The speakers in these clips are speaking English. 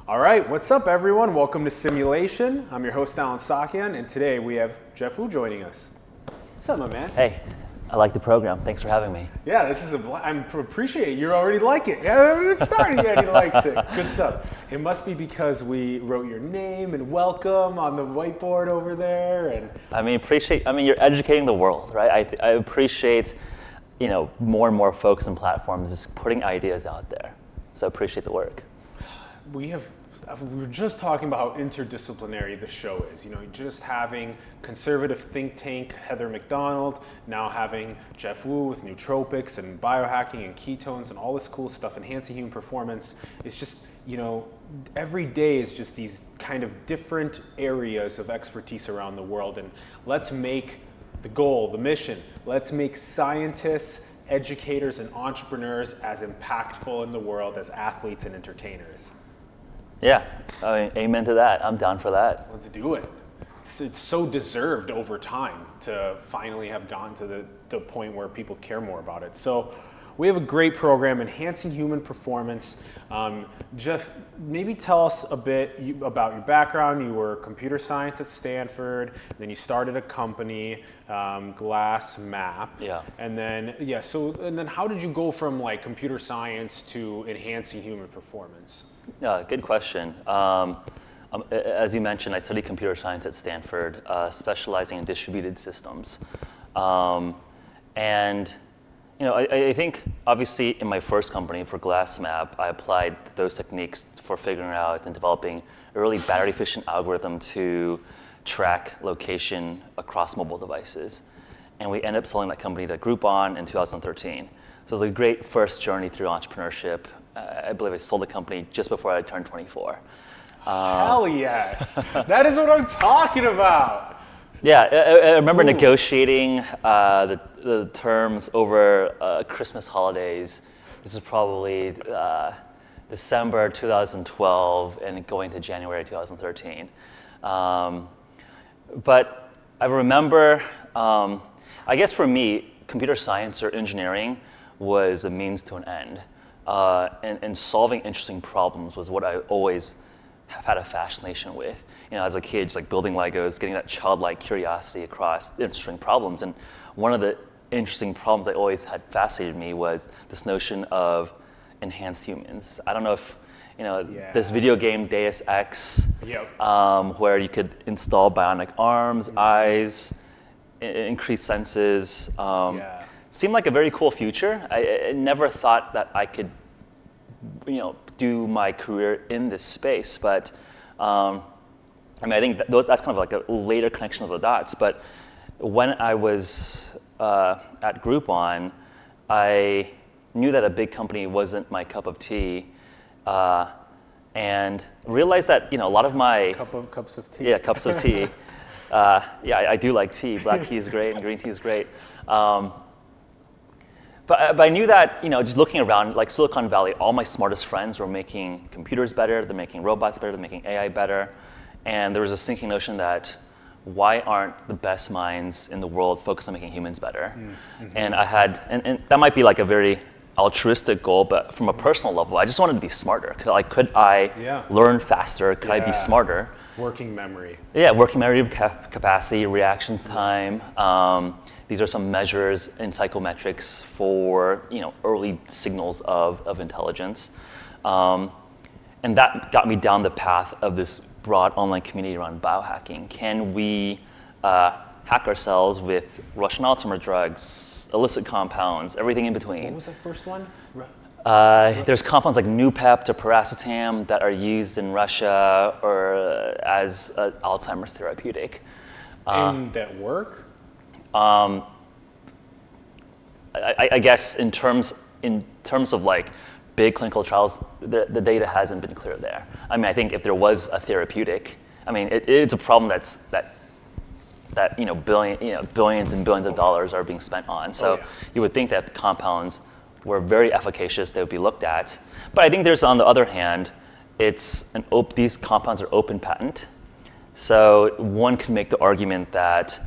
All right, what's up everyone? Welcome to Simulation. I'm your host Alan Sakian, and today we have Geoff Woo joining us. What's up, my man? Hey, I like the program. Thanks for having me. Yeah, this is I appreciate it. You already like it. Yeah, I haven't started yet. He likes it. Good stuff. It must be because we wrote your name and welcome on the whiteboard over there. And you're educating the world, right? I appreciate, more and more folks and platforms just putting ideas out there. So I appreciate the work. We were just talking about how interdisciplinary the show is. Just having conservative think tank Heather McDonald, now having Geoff Woo with nootropics and biohacking and ketones and all this cool stuff, enhancing human performance. It's just, every day is just these kind of different areas of expertise around the world. And let's make the goal, the mission, let's make scientists, educators, and entrepreneurs as impactful in the world as athletes and entertainers. Yeah, amen to that. I'm down for that. Let's do it. It's so deserved over time to finally have gotten to the point where people care more about it. So we have a great program, Enhancing Human Performance. Geoff, maybe tell us a bit about your background. You were computer science at Stanford, then you started a company, Glass Map. Yeah. And then how did you go from computer science to enhancing human performance? Good question. As you mentioned, I studied computer science at Stanford, specializing in distributed systems. I think obviously in my first company for Glass Map, I applied those techniques for figuring out and developing a really battery efficient algorithm to track location across mobile devices. And we ended up selling that company to Groupon in 2013. So it was a great first journey through entrepreneurship. I believe I sold the company just before I turned 24. Hell yes. That is what I'm talking about. Yeah, I remember negotiating the terms over Christmas holidays. This is probably December 2012 and going to January 2013. But I remember, I guess for me, computer science or engineering was a means to an end. And solving interesting problems was what I always have had a fascination with. As a kid, just building Legos, getting that childlike curiosity across interesting problems. And one of the interesting problems I always had fascinated me was this notion of enhanced humans. I don't know if this video game Deus Ex, where you could install bionic arms, eyes, increased senses. Seemed like a very cool future. I never thought that I could, do my career in this space. But I think that's kind of like a later connection of the dots. But when I was at Groupon, I knew that a big company wasn't my cup of tea, and realized that a lot of my cups of tea. Yeah, cups of tea. I do like tea. Black tea is great, and green tea is great. But I knew that, just looking around, like Silicon Valley, all my smartest friends were making computers better, they're making robots better, they're making AI better. And there was a sinking notion that why aren't the best minds in the world focused on making humans better? Mm-hmm. And I had, and that might be like a very altruistic goal, but from a personal level, I just wanted to be smarter. Could I learn faster? Could I be smarter? Working memory. Yeah, working memory capacity, reactions time. These are some measures in psychometrics for early signals of intelligence, and that got me down the path of this broad online community around biohacking. Can we hack ourselves with Russian Alzheimer's drugs, illicit compounds, everything in between? What was that first one? There's compounds like Noopept or paracetam that are used in Russia or as Alzheimer's therapeutic. And that work? I guess in terms of big clinical trials, the data hasn't been clear there. I think if there was a therapeutic, it's a problem that billions and billions of dollars are being spent on. So you would think that the compounds were very efficacious, they would be looked at. But I think there's, on the other hand, these compounds are open patent. So one can make the argument that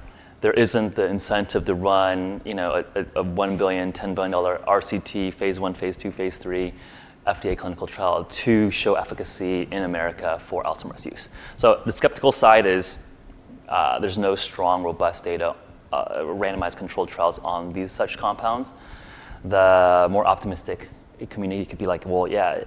there isn't the incentive to run, a $1 billion, $10 billion RCT, phase 1, phase 2, phase 3, FDA clinical trial to show efficacy in America for Alzheimer's use. So the skeptical side is there's no strong, robust data, randomized controlled trials on these such compounds. The more optimistic community could be like, well, yeah,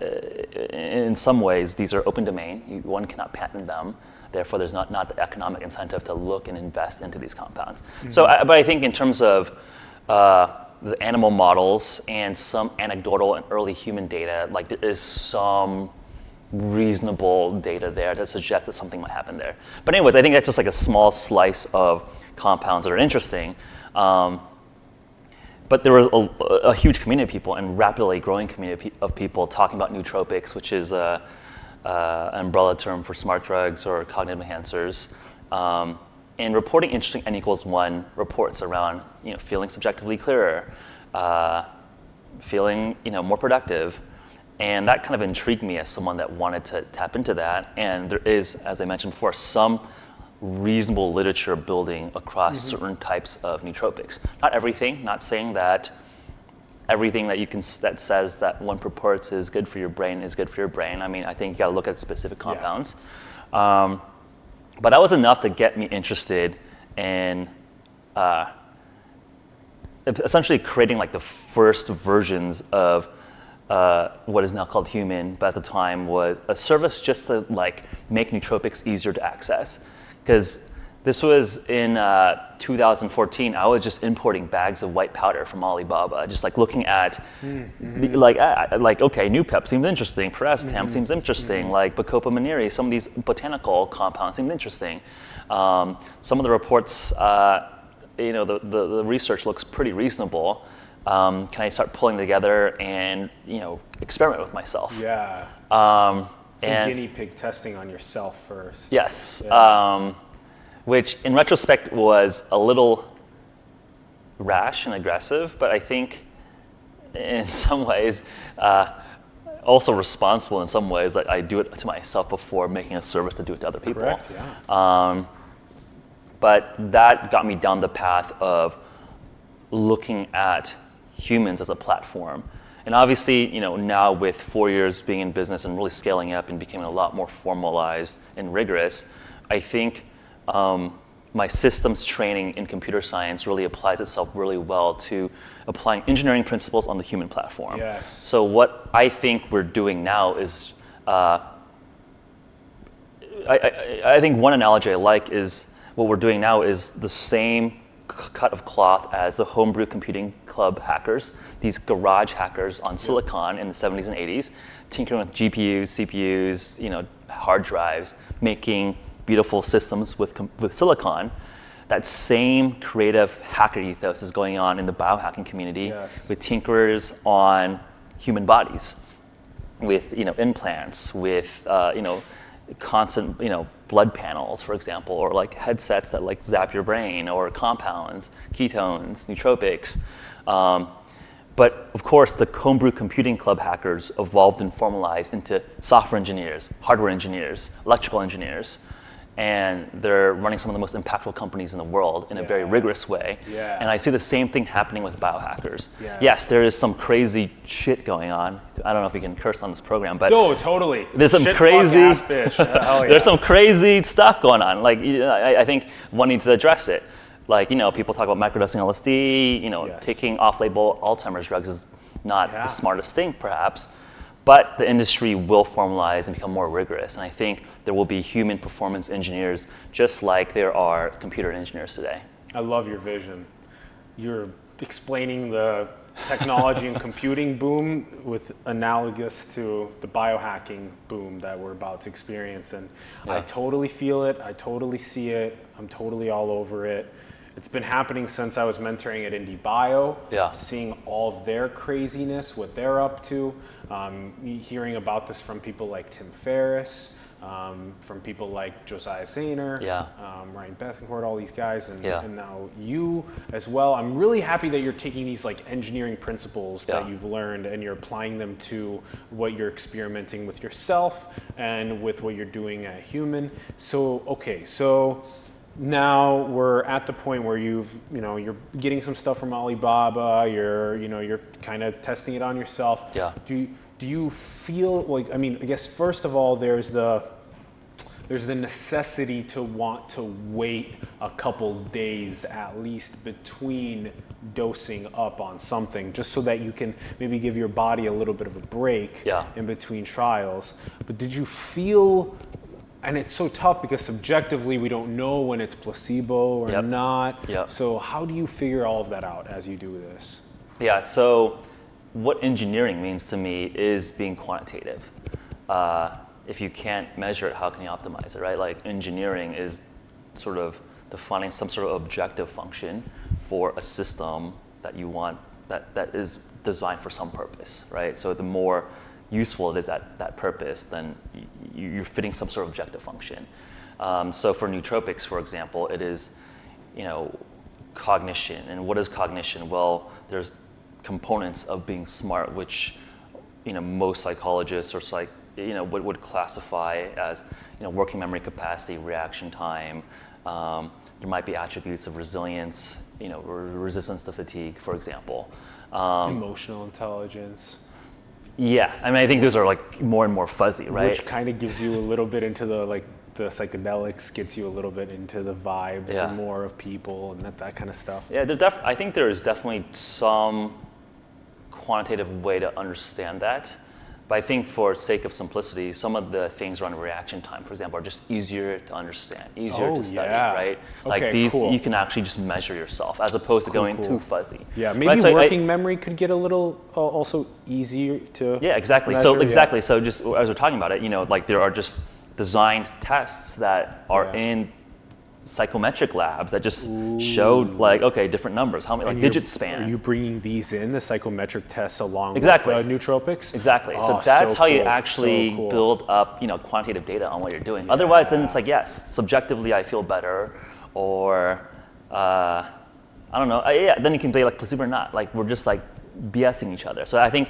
in some ways these are open domain. One cannot patent them. Therefore, there's not the economic incentive to look and invest into these compounds. Mm-hmm. So, but I think in terms of the animal models and some anecdotal and early human data, like there is some reasonable data there to suggest that something might happen there. But anyways, I think that's just like a small slice of compounds that are interesting. But there was a huge community of people and rapidly growing community of people talking about nootropics, which is an umbrella term for smart drugs or cognitive enhancers, and reporting interesting N=1 reports around feeling subjectively clearer, feeling more productive, and that kind of intrigued me as someone that wanted to tap into that. And there is, as I mentioned before, some reasonable literature building across certain types of nootropics. Not everything, not saying that everything that says that one purports is good for your brain is good for your brain. I mean, I think you gotta look at specific compounds. Yeah. But that was enough to get me interested in essentially creating like the first versions of what is now called HVMN, but at the time was a service just to like make nootropics easier to access. Because this was in 2014, I was just importing bags of white powder from Alibaba, just like looking at, okay, New-Pep seems interesting, Paracetam seems interesting, like Bacopa monnieri, some of these botanical compounds seemed interesting. Some of the reports, the research looks pretty reasonable. Can I start pulling together and experiment with myself? Yeah. Some guinea pig testing on yourself first. Yes, yeah. Which in retrospect was a little rash and aggressive, but I think in some ways also responsible in some ways. Like I do it to myself before making a service to do it to other people. Correct, yeah. But that got me down the path of looking at humans as a platform. And obviously, now with 4 years being in business and really scaling up and becoming a lot more formalized and rigorous, I think my systems training in computer science really applies itself really well to applying engineering principles on the human platform. Yes. So what I think we're doing now is, I think one analogy I like is what we're doing now is the same cut of cloth as the homebrew computing club hackers, these garage hackers on silicon in the 70s and 80s, tinkering with GPUs, CPUs, hard drives, making beautiful systems with silicon. That same creative hacker ethos is going on in the biohacking community with tinkerers on human bodies, with implants, with constant blood panels, for example, or like headsets that like zap your brain, or compounds, ketones, nootropics. But of course, the homebrew computing club hackers evolved and formalized into software engineers, hardware engineers, electrical engineers, and they're running some of the most impactful companies in the world in a very rigorous way. Yeah. And I see the same thing happening with biohackers. Yes, there is some crazy shit going on. I don't know if we can curse on this program, but totally. There's some shit crazy, ass bitch. Hell yeah. There's some crazy stuff going on. Like I think one needs to address it. Like people talk about microdosing LSD. Taking off-label Alzheimer's drugs is not the smartest thing, perhaps. But the industry will formalize and become more rigorous. And I think there will be human performance engineers just like there are computer engineers today. I love your vision. You're explaining the technology and computing boom with analogous to the biohacking boom that we're about to experience. And I totally feel it. I totally see it. I'm totally all over it. It's been happening since I was mentoring at IndieBio, seeing all of their craziness, what they're up to, hearing about this from people like Tim Ferriss, from people like Josiah Sainer, Ryan Bethencourt, all these guys, and now you as well. I'm really happy that you're taking these like engineering principles that you've learned and you're applying them to what you're experimenting with yourself and with what you're doing at HVMN. So now we're at the point where you're getting some stuff from Alibaba. You're kind of testing it on yourself. Yeah. do you feel like, I mean, I guess first of all, there's the necessity to want to wait a couple days at least between dosing up on something, just so that you can maybe give your body a little bit of a break in between trials. But did you feel, and it's so tough because subjectively we don't know when it's placebo or not. So how do you figure all of that out as you do this? Yeah, so what engineering means to me is being quantitative. If you can't measure it, how can you optimize it, right? Like engineering is sort of defining some sort of objective function for a system that you want, that is designed for some purpose, right? So the more useful it is at that purpose, then you're fitting some sort of objective function. So for nootropics, for example, it is, cognition. And what is cognition? Well, there's components of being smart, which, most psychologists or would classify as, working memory capacity, reaction time. There might be attributes of resilience, resistance to fatigue, for example. Emotional intelligence. Yeah, I mean, I think those are like more and more fuzzy, right? Which kind of gives you a little bit into the psychedelics, gets you a little bit into the vibes and more of people and that kind of stuff. Yeah, I think there is definitely some quantitative way to understand that. But I think for sake of simplicity, some of the things around reaction time, for example, are just easier to understand, easier to study, right? Like these, you can actually just measure yourself as opposed to going too fuzzy. Yeah, maybe working memory could get a little also easier to exactly. measure, So just as we're talking about it, like there are just designed tests that are in psychometric labs that just showed different numbers, how many digit span. Are you bringing these in, the psychometric tests, along with nootropics? Exactly. So that's how you actually build up, quantitative data on what you're doing. Otherwise, then it's like, yes, subjectively I feel better, or I don't know. Then you can play like placebo or not. Like we're just like BSing each other. So I think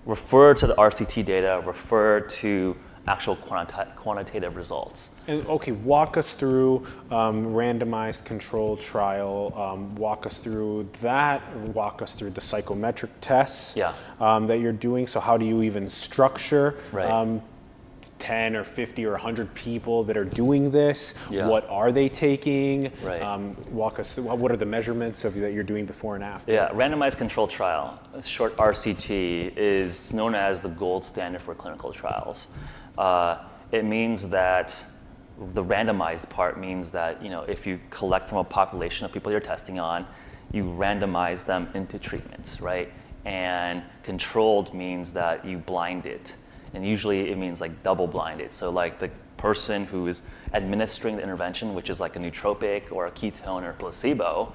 refer to the RCT data, refer to actual quantitative results. And walk us through randomized controlled trial. Walk us through that. Walk us through the psychometric tests that you're doing. So how do you even structure 10 or 50 or 100 people that are doing this? What are they taking? Walk us through what are the measurements that you're doing before and after? Yeah, randomized controlled trial, short RCT, is known as the gold standard for clinical trials. It means that the randomized part means that if you collect from a population of people you're testing on, you randomize them into treatments, right? And controlled means that you blind it, and usually it means like double blinded. So like the person who is administering the intervention, which is like a nootropic or a ketone or placebo,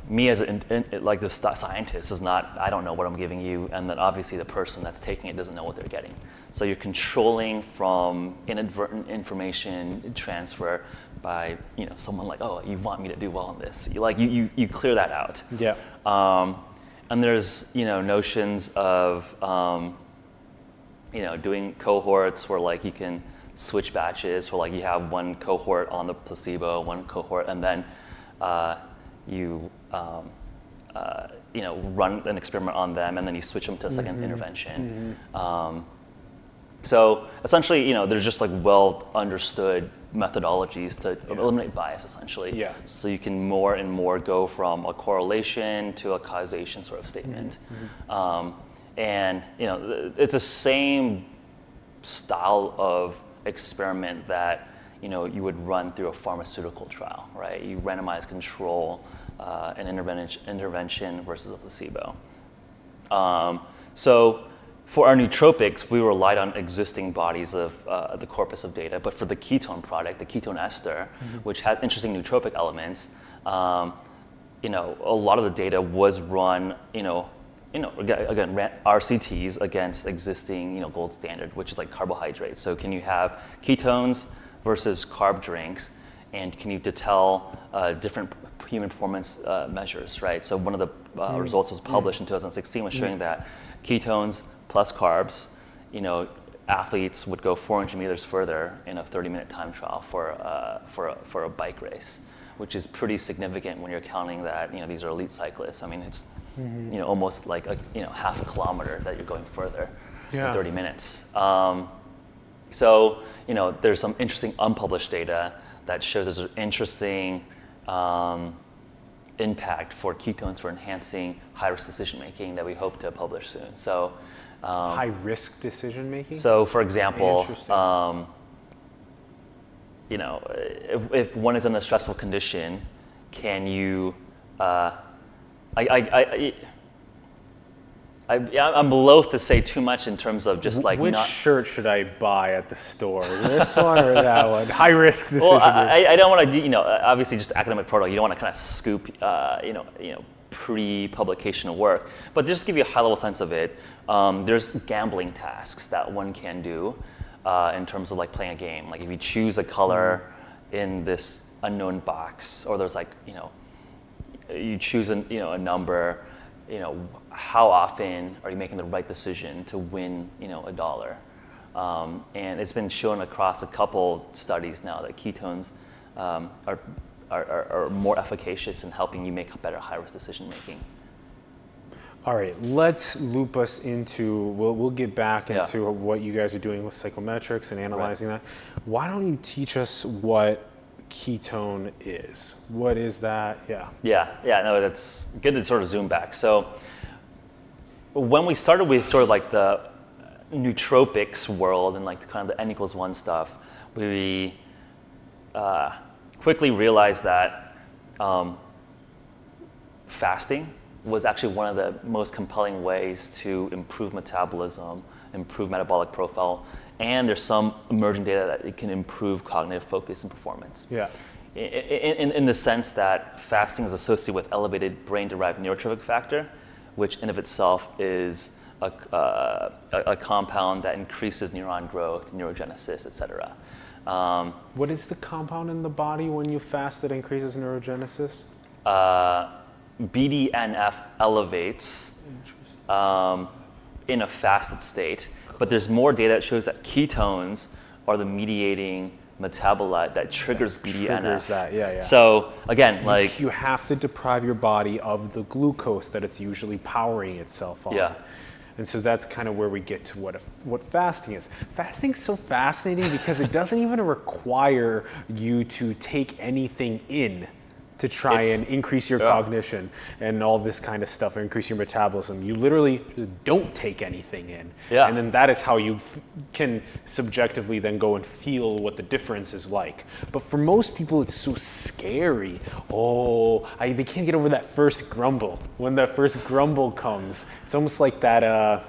me as the scientist is not, I don't know what I'm giving you, and then obviously the person that's taking it doesn't know what they're getting. So you're controlling from inadvertent information transfer by someone like, oh, you want me to do well on this. You clear that out. Yeah. And there's notions of doing cohorts where like you can switch batches, where like you have one cohort on the placebo, one cohort, and then you run an experiment on them, and then you switch them to a second intervention. So essentially, there's just like well understood methodologies to eliminate bias, essentially. Yeah. So you can more and more go from a correlation to a causation sort of statement. And it's the same style of experiment that you would run through a pharmaceutical trial, right? You randomize control an intervention versus a placebo. So for our nootropics, we relied on existing bodies of the corpus of data. But for the ketone product, the ketone ester, which had interesting nootropic elements, a lot of the data was run, again, RCTs against existing, gold standard, which is like carbohydrates. So can you have ketones versus carb drinks, and can you tell different human performance measures, right? So one of the results was published in 2016 was showing that ketones plus carbs, athletes would go 400 meters further in a 30-minute time trial for a bike race, which is pretty significant when you're counting that these are elite cyclists. I mean, it's almost like half a kilometer that you're going further in 30 minutes. So there's some interesting unpublished data that shows there's an interesting impact for ketones for enhancing high-risk decision-making that we hope to publish soon. So high-risk decision-making? So for example, if one is in a stressful condition, can you, I'm loath to say too much in terms of just like which shirt should I buy at the store? This one or that one? High risk decision. Well, I don't want to, obviously just academic protocol. You don't want to kind of scoop, pre-publication work. But just to give you a high-level sense of it, there's gambling tasks that one can do in terms of like playing a game. Like if you choose a color in this unknown box, or there's like, you choose a number. How often are you making the right decision to win, $1? And it's been shown across a couple studies now that ketones are more efficacious in helping you make better high-risk decision making. All right, let's loop us into, we'll get back into what you guys are doing with psychometrics and analyzing that. Why don't you teach us what ketone is? What is that? No, that's good to sort of zoom back. So when we started with sort of like the nootropics world and like kind of the N=1 stuff, we quickly realized that fasting was actually one of the most compelling ways to improve metabolism, improve metabolic profile, and there's some emerging data that it can improve cognitive focus and performance. Yeah. In the sense that fasting is associated with elevated brain-derived neurotrophic factor, which in of itself is a compound that increases neuron growth, neurogenesis, et cetera. What is the compound in the body when you fast that increases neurogenesis? BDNF elevates in a fasted state, but there's more data that shows that ketones are the mediating metabolite that triggers BDNF. Triggers that, So again, like you have to deprive your body of the glucose that it's usually powering itself on. Yeah. And so that's kind of where we get to what fasting is. Fasting's so fascinating because it doesn't even require you to take anything in to try and increase your cognition and all this kind of stuff, increase your metabolism. You literally don't take anything in. Yeah. And then that is how you can subjectively then go and feel what the difference is like. But for most people, it's so scary. They can't get over that first grumble. When that first grumble comes, it's almost like that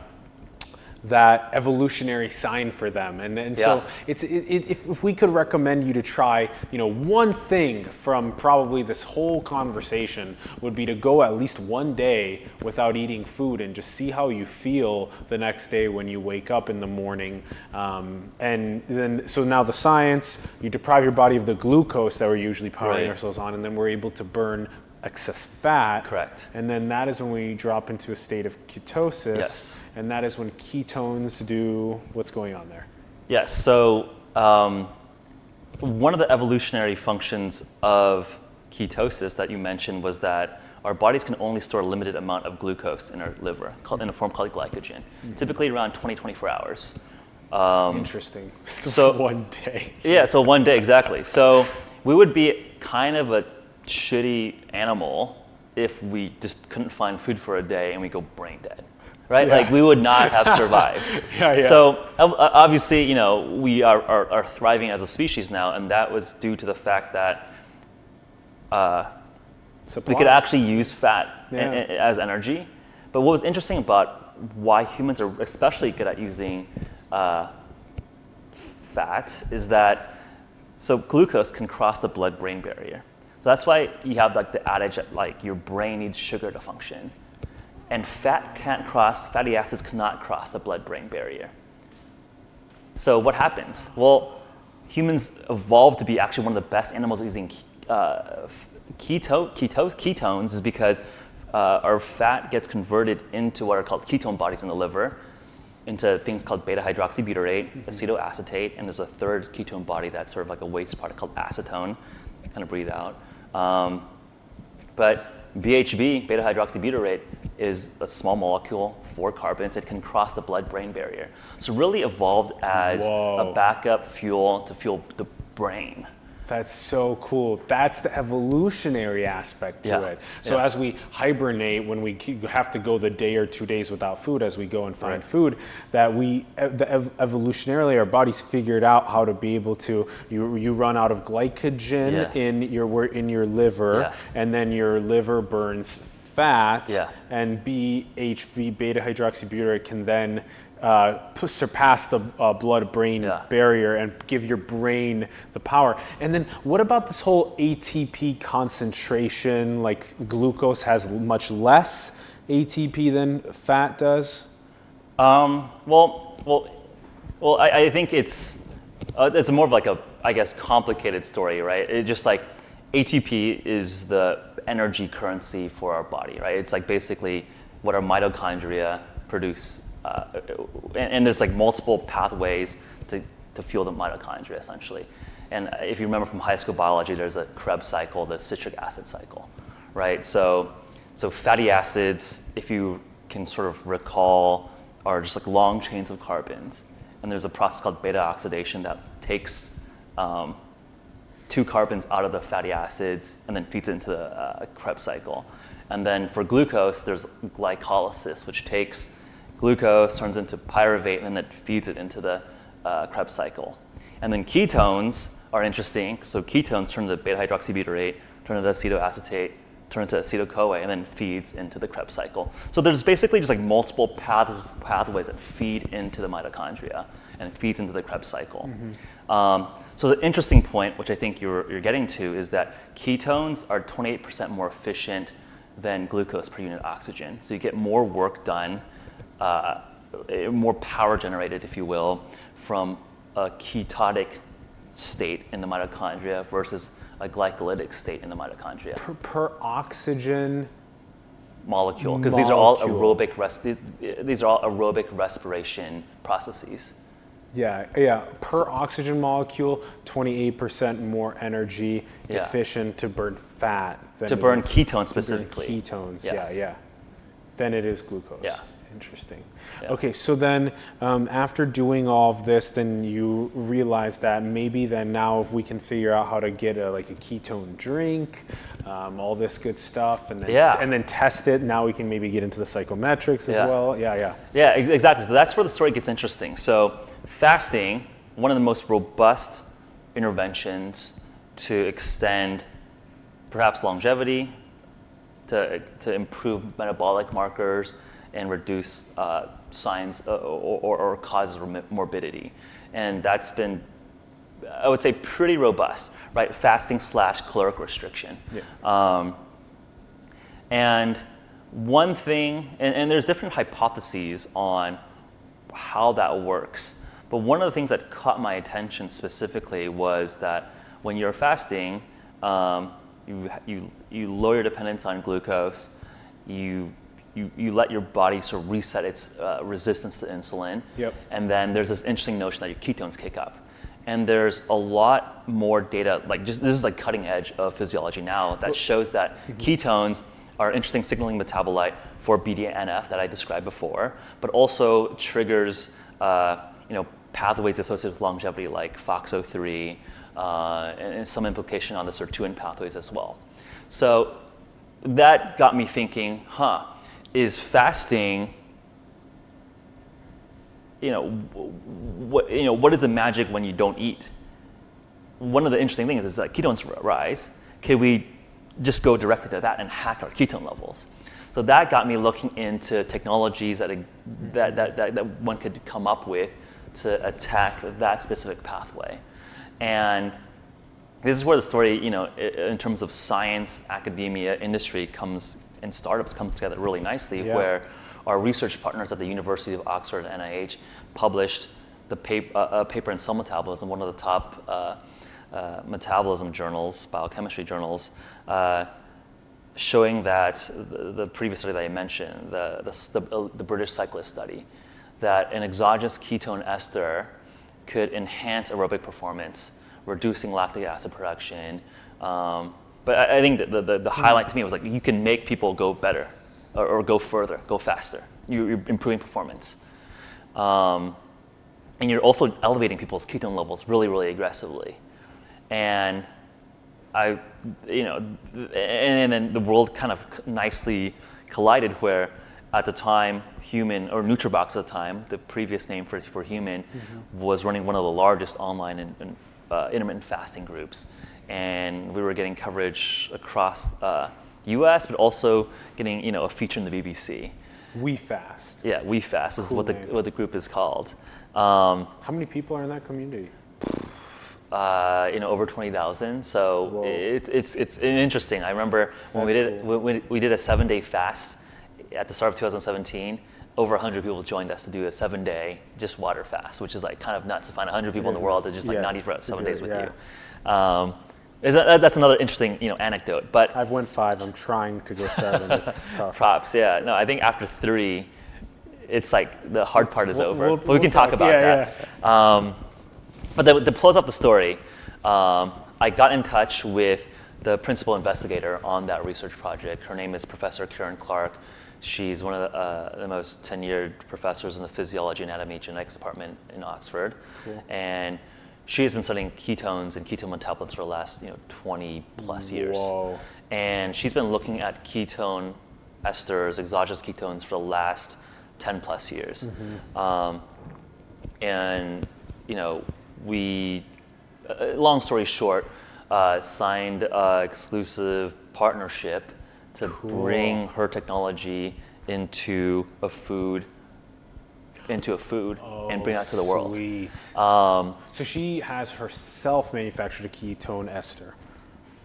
evolutionary sign for them. And so if we could recommend you to try, one thing from probably this whole conversation would be to go at least one day without eating food and just see how you feel the next day when you wake up in the morning. And then, so now the science, you deprive your body of the glucose that we're usually powering ourselves on, and then we're able to burn excess fat. Correct. And then that is when we drop into a state of ketosis. Yes. And that is when ketones do what's going on there. Yes. So one of the evolutionary functions of ketosis that you mentioned was that our bodies can only store a limited amount of glucose in our liver, in a form called glycogen, typically around 24 hours. Interesting. So one day. Yeah, so one day, exactly. So we would be kind of a shitty animal if we just couldn't find food for a day and we go brain dead, right? Like we would not have survived. So obviously, we are thriving as a species now, and that was due to the fact that we could actually use fat as energy. But what was interesting about why humans are especially good at using fat is that, so glucose can cross the blood-brain barrier. So that's why you have like the adage that like your brain needs sugar to function. And fatty acids cannot cross the blood-brain barrier. So what happens? Well, humans evolved to be actually one of the best animals at using ketones is because our fat gets converted into what are called ketone bodies in the liver, into things called beta-hydroxybutyrate, acetoacetate, and there's a third ketone body that's sort of like a waste product called acetone. Kind of breathe out. But BHB, beta hydroxybutyrate, is a small molecule, 4 carbons. It can cross the blood-brain barrier. So really evolved as a backup fuel to fuel the brain. That's so cool. That's the evolutionary aspect to it. So as we hibernate, when we have to go the day or 2 days without food, as we go and find food, that evolutionarily our bodies figured out how to be able to, you run out of glycogen in your liver, and then your liver burns fat, and BHB, beta hydroxybutyrate, can then surpass the blood-brain barrier and give your brain the power. And then what about this whole ATP concentration? Like glucose has much less ATP than fat does? I think it's more of like a, I guess, complicated story, right? It's just like ATP is the energy currency for our body, right? It's like basically what our mitochondria produce. And there's like multiple pathways to fuel the mitochondria, essentially. And if you remember from high school biology, there's a Krebs cycle, the citric acid cycle, right? So fatty acids, if you can sort of recall, are just like long chains of carbons. And there's a process called beta oxidation that takes 2 carbons out of the fatty acids and then feeds it into the Krebs cycle. And then for glucose, there's glycolysis, which takes glucose, turns into pyruvate, and then it feeds it into the Krebs cycle. And then ketones are interesting. So ketones turn into beta hydroxybutyrate, turn into acetoacetate, turn into acetyl-CoA, and then feeds into the Krebs cycle. So there's basically just like multiple pathways that feed into the mitochondria and feeds into the Krebs cycle. So the interesting point, which I think you're getting to, is that ketones are 28% more efficient than glucose per unit oxygen. So you get more work done, more power generated, if you will, from a ketotic state in the mitochondria versus a glycolytic state in the mitochondria. Per oxygen molecule, because these are all aerobic respiration processes. Per oxygen molecule, 28% more energy efficient to burn fat than to burn ketones specifically. Ketones, than it is glucose. Interesting. Yeah. Okay, so then after doing all of this, then you realize that maybe then now if we can figure out how to get a ketone drink, all this good stuff, and then test it, now we can maybe get into the psychometrics as well. Yeah, exactly. So that's where the story gets interesting. So fasting, one of the most robust interventions to extend perhaps longevity, to improve metabolic markers, and reduce signs or causes of morbidity. And that's been, I would say, pretty robust, right? Fasting / caloric restriction. And one thing, and there's different hypotheses on how that works, but one of the things that caught my attention specifically was that when you're fasting, you lower your dependence on glucose, you let your body sort of reset its resistance to insulin. And then there's this interesting notion that your ketones kick up. And there's a lot more data, this is like cutting edge of physiology now, that shows that ketones are an interesting signaling metabolite for BDNF that I described before, but also triggers pathways associated with longevity like FOXO3, and some implication on the sirtuin pathways as well. So that got me thinking, is fasting, what is the magic when you don't eat? One of the interesting things is that ketones rise. Can we just go directly to that and hack our ketone levels? So that got me looking into technologies that one could come up with to attack that specific pathway. And this is where the story, in terms of science, academia, industry and startups comes together really nicely, where our research partners at the University of Oxford and NIH published a paper in Cell Metabolism, one of the top metabolism journals, biochemistry journals, showing that the previous study that I mentioned, the British cyclist study, that an exogenous ketone ester could enhance aerobic performance, reducing lactic acid production, But I think that the highlight to me was like you can make people go better or go further, go faster. You're improving performance. And you're also elevating people's ketone levels really, really aggressively. And and then the world kind of nicely collided where at the time, Human, or Nutrabox at the time, the previous name for Human, was running one of the largest online intermittent fasting groups. And we were getting coverage across US, but also getting a feature in the BBC. WeFast. Yeah, WeFast is what the group is called. How many people are in that community? Over 20,000. So Whoa. it's interesting. I remember when we did a 7-day fast at the start of 2017. Over 100 people joined us to do a 7-day just water fast, which is like kind of nuts to find 100 people in the world that just like not eat for 7 days with you. That's another interesting anecdote. But I've went 5. I'm trying to go 7. It's tough. props. Yeah. No, I think after 3, it's like the hard part is over. But we can talk about that. Yeah. But to close off the story, I got in touch with the principal investigator on that research project. Her name is Professor Karen Clark. She's one of the most tenured professors in the physiology, anatomy, genetics department in Oxford. Cool. And she has been studying ketones and ketone metabolites for the last 20 plus years. Whoa. And she's been looking at ketone esters, exogenous ketones for the last 10 plus years. And we, long story short, signed an exclusive partnership to bring her technology into a food and bring it out to the world. Sweet. So she has herself manufactured a ketone ester.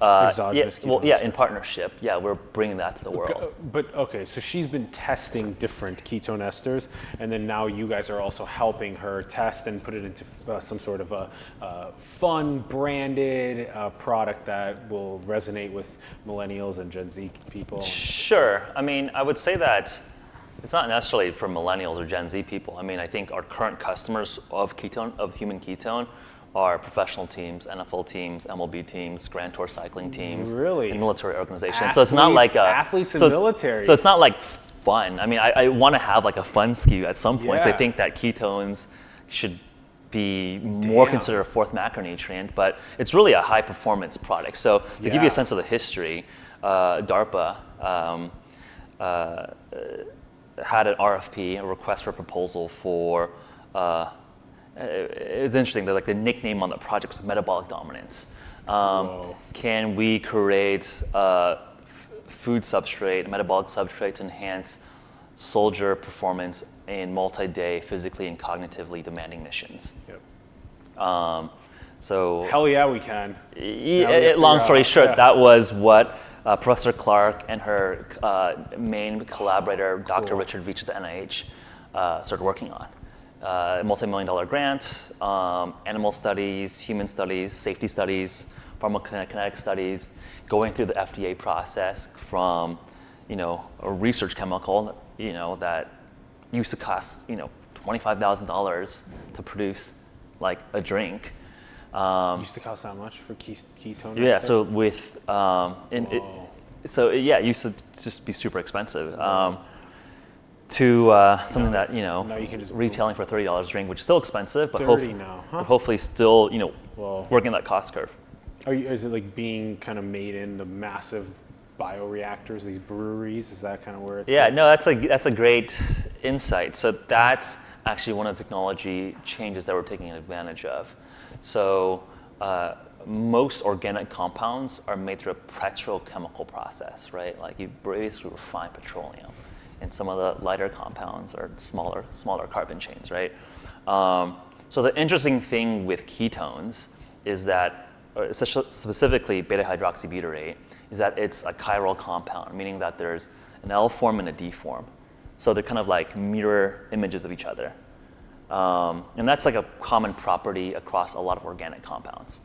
Exogenous ketone ester. Yeah, in partnership. Yeah, we're bringing that to the world. But okay, so she's been testing different ketone esters, and then now you guys are also helping her test and put it into some sort of a fun, branded product that will resonate with millennials and Gen Z people. Sure. I mean, I would say that it's not necessarily for millennials or Gen Z people. I mean, I think our current customers of human ketone are professional teams, NFL teams, MLB teams, Grand Tour cycling teams, really? And military organizations. Athletes, so it's not like athletes and military. So it's not like fun. I mean, I want to have like a fun SKU at some point. Yeah. I think that ketones should be more considered a fourth macronutrient, but it's really a high performance product. So to give you a sense of the history, DARPA had an RFP, a request for proposal for. It's interesting that like the nickname on the project was metabolic dominance. Can we create food substrate, metabolic substrate to enhance soldier performance in multi-day physically and cognitively demanding missions? Yep. So hell yeah, we can. Long story short, that was what Professor Clark and her main collaborator, Dr. Richard Veach at the NIH, started working on. Multi-million-dollar grant, animal studies, human studies, safety studies, pharmacokinetic studies, going through the FDA process from, a research chemical, that used to cost, $25,000 to produce like a drink. Used to cost that much for ketone? Yeah, so with, it used to just be super expensive. To something that now you can just retailing for $30 a drink, which is still expensive, but hopefully still working that cost curve. Is it like being kind of made in the massive bioreactors, these breweries? Is that kind of where it's? Yeah, no, that's a great insight. So that's actually one of the technology changes that we're taking advantage of. So most organic compounds are made through a petrochemical process, right? Like you basically refine petroleum. And some of the lighter compounds are smaller carbon chains, right? So the interesting thing with ketones is that, specifically beta-hydroxybutyrate, is that it's a chiral compound, meaning that there's an L form and a D form. So they're kind of like mirror images of each other. And that's like a common property across a lot of organic compounds.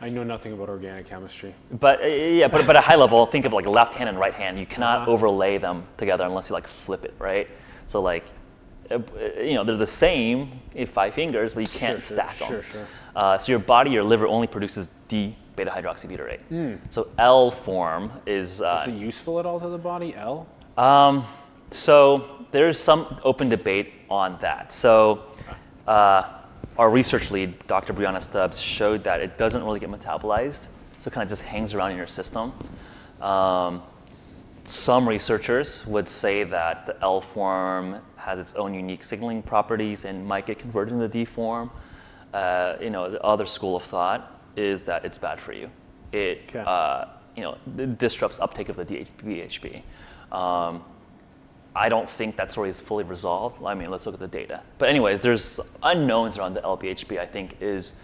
I know nothing about organic chemistry. But at a high level, think of like left hand and right hand. You cannot overlay them together unless you like flip it, right? So like, they're the same 5 fingers, but you can't stack them. Sure. So your body, your liver only produces D beta hydroxybutyrate. So L form is. Is it useful at all to the body, L? So there's some open debate on that. So our research lead, Dr. Brianna Stubbs, showed that it doesn't really get metabolized, so it kind of just hangs around in your system. Some researchers would say that the L form has its own unique signaling properties and might get converted into D form. The other school of thought is that it's bad for you. It it disrupts uptake of the BHB. I don't think that story is fully resolved. I mean, let's look at the data. But anyways, there's unknowns around the LBHB, I think, is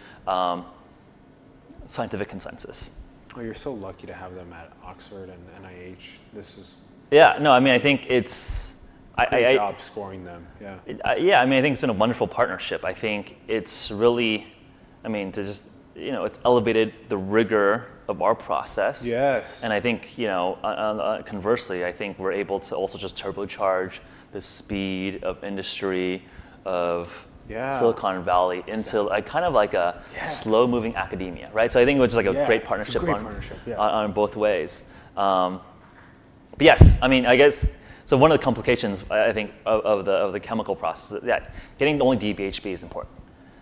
scientific consensus. Oh, you're so lucky to have them at Oxford and NIH. This is Yeah, no, I mean, I think it's... great job scoring them, yeah. I mean, I think it's been a wonderful partnership. I think it's really, it's elevated the rigor of our process. Yes. And I think, conversely, I think we're able to also just turbocharge the speed of industry, of Silicon Valley into kind of like a slow-moving academia, right? So I think it's like a great partnership, on both ways. But yes, I mean, I guess, so one of the complications, I think, of the chemical process is that getting only DBHB is important.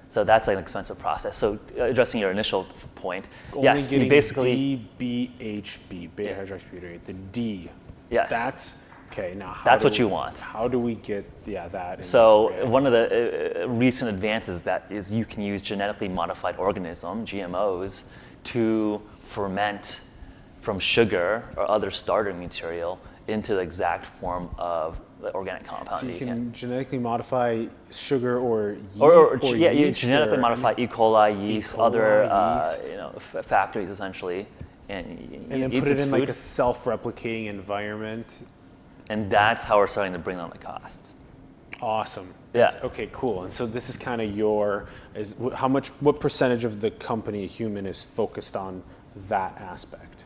So that's an expensive process. So addressing your initial point, yes, you basically DBHB, beta hydroxybutyrate, the D. Yes. That's okay. Now that's what you want. How do we get that? So one of the recent advances that is you can use genetically modified organism (GMOs) to ferment from sugar or other starter material into the exact form of the organic compound. So you can genetically modify sugar or yeast? You genetically modify E. coli, yeast, other factories essentially, and then put it in like a self-replicating environment. And that's how we're starting to bring down the costs. Awesome. Yeah. Okay, cool. And so this is kind of what percentage of the company HVMN is focused on that aspect?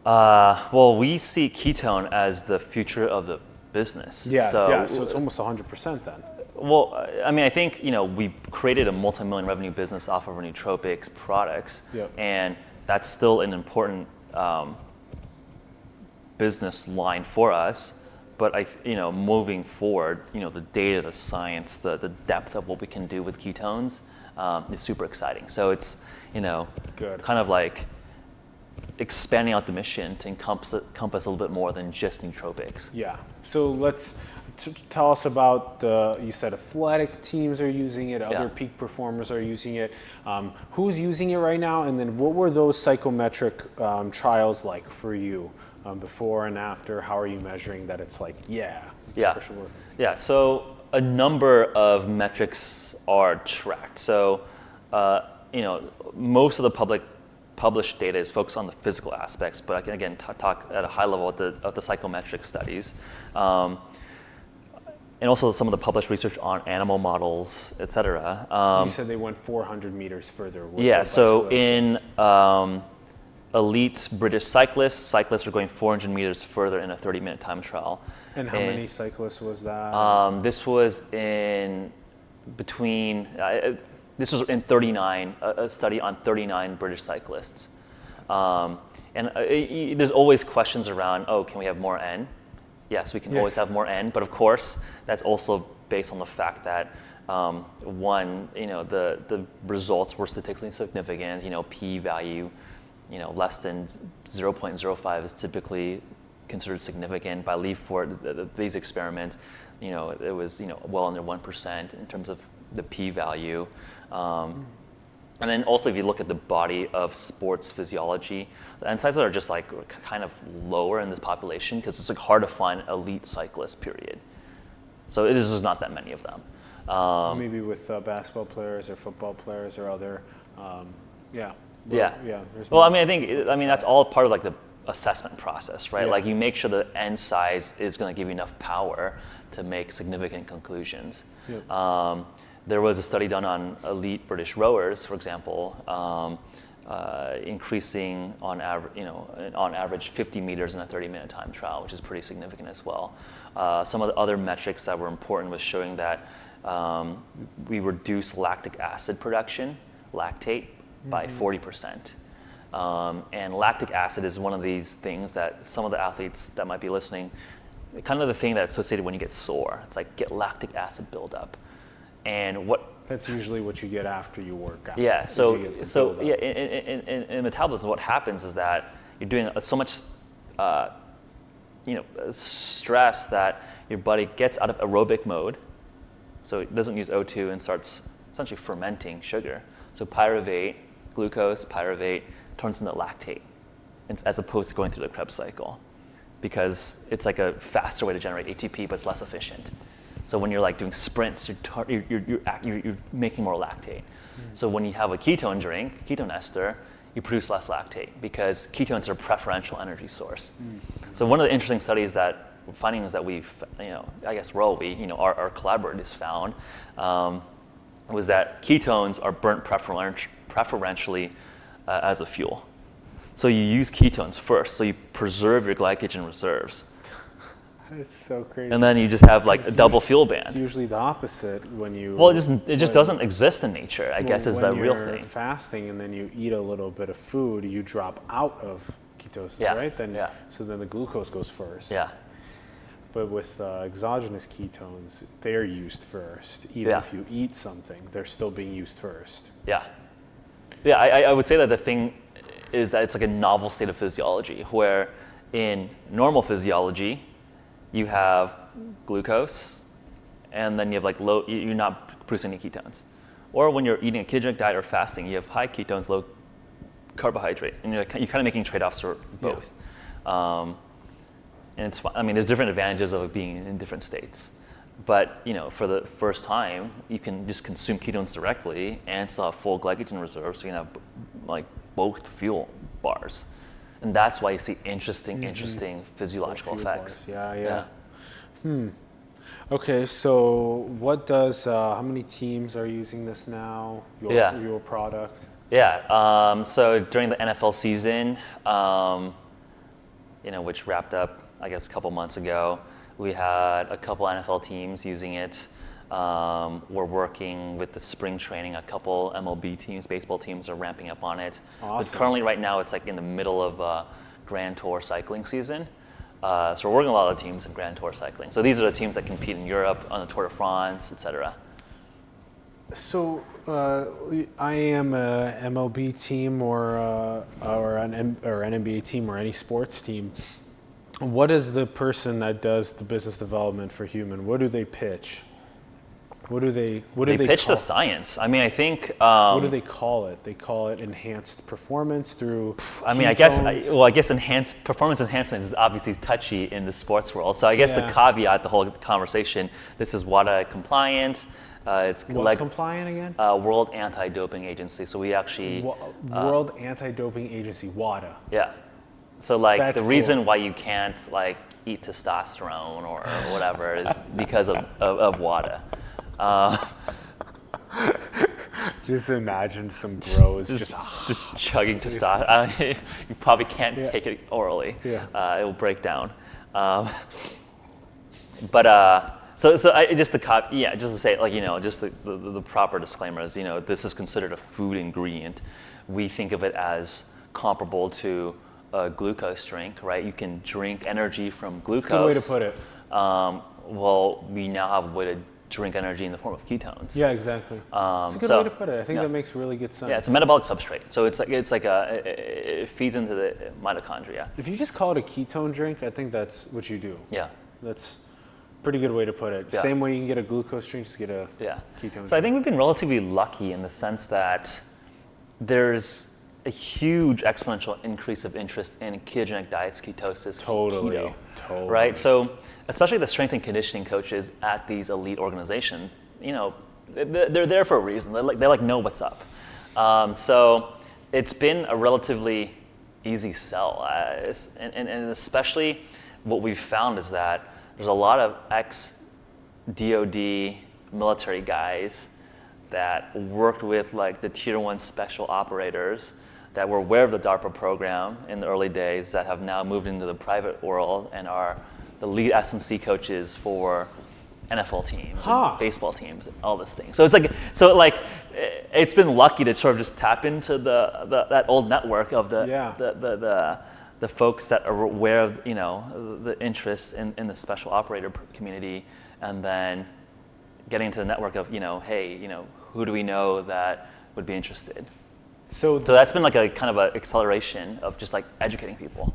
Well, we see Ketone as the future of the business. So it's almost 100% then. Well, I mean, I think, we created a multi-million revenue business off of our nootropics products, and that's still an important business line for us. But moving forward, the data, the science, the depth of what we can do with ketones is super exciting. So it's, kind of like expanding out the mission to encompass a little bit more than just nootropics. Yeah. So let's tell us about you said athletic teams are using it, other peak performers are using it. Who's using it right now? And then what were those psychometric trials like for you? Before and after, how are you measuring that it's like, for sure? Yeah, so a number of metrics are tracked. So, most of the published data is focused on the physical aspects, but I can again talk at a high level of the psychometric studies. And also some of the published research on animal models, et cetera. You said they went 400 meters further. So in elite British cyclists are going 400 meters further in a 30-minute time trial. And how many cyclists was that? This was in 39, a study on 39 British cyclists. There's always questions around, can we have more N? Yes, we can always have more N, but of course, that's also based on the fact that the results were statistically significant, p-value, less than 0.05 is typically considered significant. By Leaford, these experiments, it was well under 1% in terms of the p-value. And then also if you look at the body of sports physiology, the N sizes are just like kind of lower in this population because it's like hard to find elite cyclists, period. So this is not that many of them. Maybe with basketball players or football players or other, Well, I think that's all part of like the assessment process, right? Like you make sure the N size is going to give you enough power to make significant conclusions. There was a study done on elite British rowers, for example, increasing on average 50 meters in a 30-minute time trial, which is pretty significant as well. Some of the other metrics that were important was showing that we reduced lactic acid production, lactate, by 40%. And lactic acid is one of these things that some of the athletes that might be listening, kind of the thing that's associated when you get sore. It's like get lactic acid buildup. And that's usually what you get after you work out. Yeah, in metabolism, what happens is that you're doing so much stress that your body gets out of aerobic mode, so it doesn't use O2 and starts essentially fermenting sugar. So glucose pyruvate turns into lactate, as opposed to going through the Krebs cycle, because it's like a faster way to generate ATP, but it's less efficient. So when you're like doing sprints, you're making more lactate. So when you have a ketone drink, ketone ester, you produce less lactate because ketones are a preferential energy source. So one of the interesting findings that we've, our collaborators found, was that ketones are burnt preferentially as a fuel. So you use ketones first, so you preserve your glycogen reserves. It's so crazy. And then you just have like a double fuel band. It's usually the opposite when you. Well, it just doesn't exist in nature, I guess, is the real thing. When you're fasting and then you eat a little bit of food, you drop out of ketosis, right? So then the glucose goes first. Yeah. But with exogenous ketones, they're used first. Even if you eat something, they're still being used first. Yeah. Yeah, I would say that the thing is that it's like a novel state of physiology, where in normal physiology, you have glucose, and then you have like you're not producing any ketones. Or when you're eating a ketogenic diet or fasting, you have high ketones, low carbohydrate, and you're kind of making trade-offs for both. And it's fun. I mean, there's different advantages of being in different states. But for the first time, you can just consume ketones directly and still have full glycogen reserves, so you can have like both fuel bars. And that's why you see interesting physiological effects. Yeah. Okay, so what does, how many teams are using this now, your product? Yeah, so during the NFL season, which wrapped up, I guess, a couple months ago, we had a couple NFL teams using it. We're working with the spring training. A couple MLB teams, baseball teams are ramping up on it. Awesome. But currently, right now, it's like in the middle of Grand Tour cycling season. So we're working with a lot of teams in Grand Tour cycling. So these are the teams that compete in Europe on the Tour de France, etc. So I am a MLB team or an NBA team or any sports team. What is the person that does the business development for Human? What do they pitch? What do they pitch the science? I mean, I think. What do they call it? They call it enhanced performance through. I mean, ketones. I guess enhanced performance enhancement is obviously touchy in the sports world. So I guess the caveat, the whole conversation, this is WADA compliant. It's what compliant again? World Anti-Doping Agency. So we actually. World Anti-Doping Agency, WADA. Yeah. So like That's the reason why you can't like eat testosterone or whatever is because of WADA. Just imagine some bros just chugging testosterone. You probably can't take it orally. Yeah. It will break down. So just to say, like, just the proper disclaimer is, this is considered a food ingredient. We think of it as comparable to a glucose drink, right? You can drink energy from glucose. That's a good way to put it. Well, we now have a way to drink energy in the form of ketones. Yeah, exactly. It's a good way to put it. I think that makes really good sense. Yeah, it's a metabolic substrate. So it feeds into the mitochondria. If you just call it a ketone drink, I think that's what you do. Yeah. That's a pretty good way to put it. Yeah. Same way you can get a glucose drink, just get a ketone drink. So I think we've been relatively lucky in the sense that there's a huge exponential increase of interest in ketogenic diets, ketosis, keto, right? So especially the strength and conditioning coaches at these elite organizations, they're there for a reason. They know what's up. So it's been a relatively easy sell, and especially what we've found is that there's a lot of ex-DoD military guys that worked with like the tier 1 special operators that were aware of the DARPA program in the early days that have now moved into the private world and are the lead S&C coaches for NFL teams, Huh. and baseball teams, and all this thing. So it's been lucky to sort of just tap into that old network of the folks that are aware of the interest in the special operator community, and then getting into the network of hey, who do we know that would be interested. So that's been like a kind of an acceleration of just like educating people.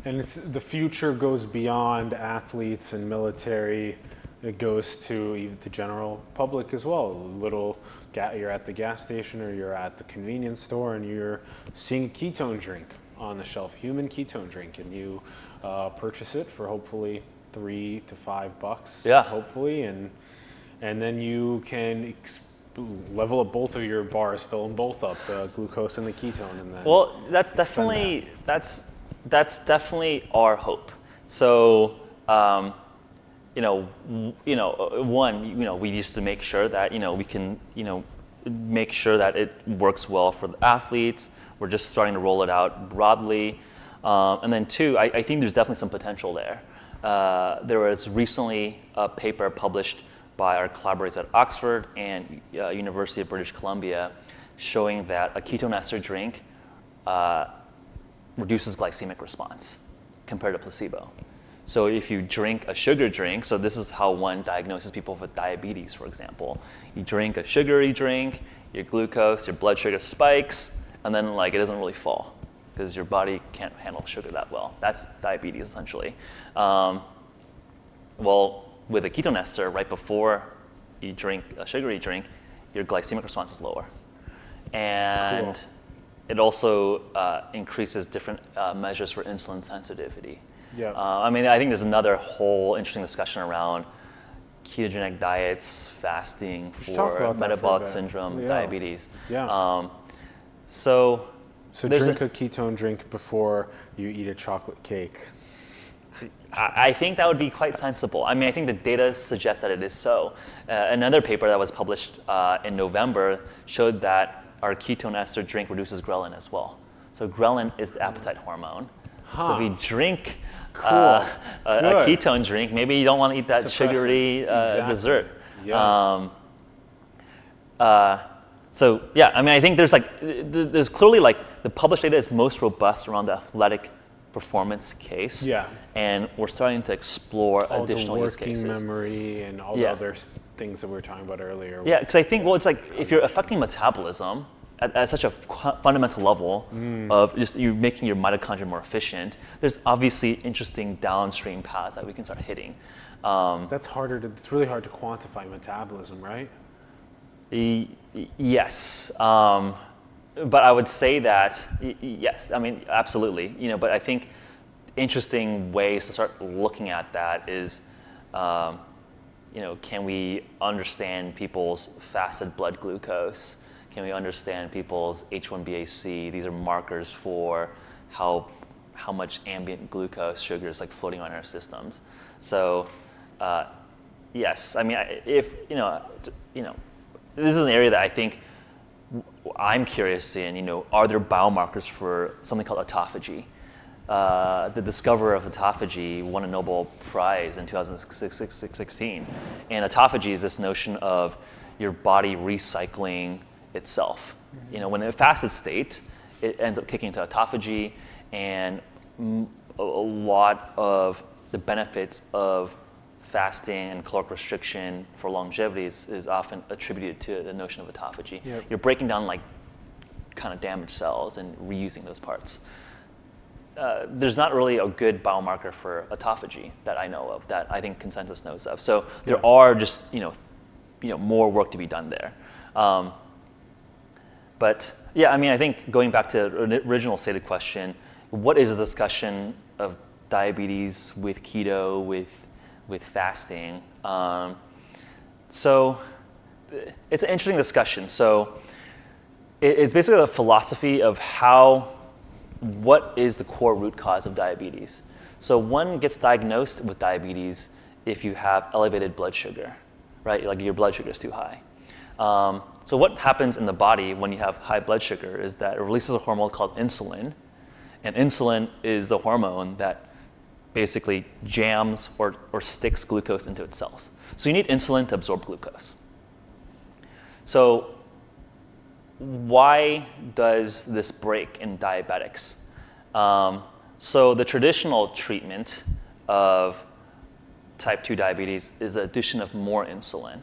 And the future goes beyond athletes and military. It goes to even the general public as well. You're at the gas station or you're at the convenience store and you're seeing a ketone drink on the shelf, human ketone drink, and you purchase it for hopefully $3 to $5. Yeah. Hopefully, and then you can level up both of your bars, fill them both up, the glucose and the ketone, and then. Well, that's definitely our hope. So, we used to make sure that we can make sure that it works well for the athletes. We're just starting to roll it out broadly, and then two, I think there's definitely some potential there. There was recently a paper published by our collaborators at Oxford and University of British Columbia showing that a ketone ester drink reduces glycemic response compared to placebo. So if you drink a sugar drink, so this is how one diagnoses people with diabetes, for example. You drink a sugary drink, your glucose, your blood sugar spikes, and then it doesn't really fall because your body can't handle sugar that well. That's diabetes essentially. Well, with a ketone ester, right before you drink a sugary drink, your glycemic response is lower. And Cool. It also increases different measures for insulin sensitivity. Yeah. I think there's another whole interesting discussion around ketogenic diets, fasting talk for about that for a metabolic bit. syndrome, Yeah. diabetes. Yeah. So there's drink a ketone drink before you eat a chocolate cake. I think that would be quite sensible. I think the data suggests that it is so. Another paper that was published in November showed that our ketone ester drink reduces ghrelin as well. So ghrelin is the appetite hormone. Huh. So if you drink Cool. a Good. ketone drink, maybe you don't want to eat that Suppress it. sugary Exactly. dessert. Yeah. So yeah, I think there's clearly the published data is most robust around the athletic performance case. Yeah. And we're starting to explore All additional the use working cases. memory and all the Yeah. other things that we were talking about earlier. Yeah, because I think it's if you're affecting metabolism at such a fundamental level of just you making your mitochondria more efficient, there's obviously interesting downstream paths that we can start hitting. It's really hard to quantify metabolism, right? Yes, but I would say that yes. Absolutely. But I think interesting ways to start looking at that is, can we understand people's fasted blood glucose? Can we understand people's H1BAC? These are markers for how much ambient glucose sugar is floating on our systems. So, yes. If this is an area that I think I'm curious in. Are there biomarkers for something called autophagy? The discoverer of autophagy won a Nobel Prize in 2016. And autophagy is this notion of your body recycling itself. When in a fasted state, it ends up kicking into autophagy, and a lot of the benefits of fasting and caloric restriction for longevity is often attributed to the notion of autophagy. Yep. You're breaking down kind of damaged cells and reusing those parts. There's not really a good biomarker for autophagy that I know of, that I think consensus knows of. So there are just more work to be done there. But yeah, I think going back to the original stated question, what is the discussion of diabetes with keto, with fasting? So it's an interesting discussion. So it's basically a philosophy of what is the core root cause of diabetes. So one gets diagnosed with diabetes if you have elevated blood sugar, right? Your blood sugar is too high. So what happens in the body when you have high blood sugar is that it releases a hormone called insulin, and insulin is the hormone that basically jams or sticks glucose into its cells. So you need insulin to absorb glucose. So why does this break in diabetics? So the traditional treatment of type 2 diabetes is the addition of more insulin.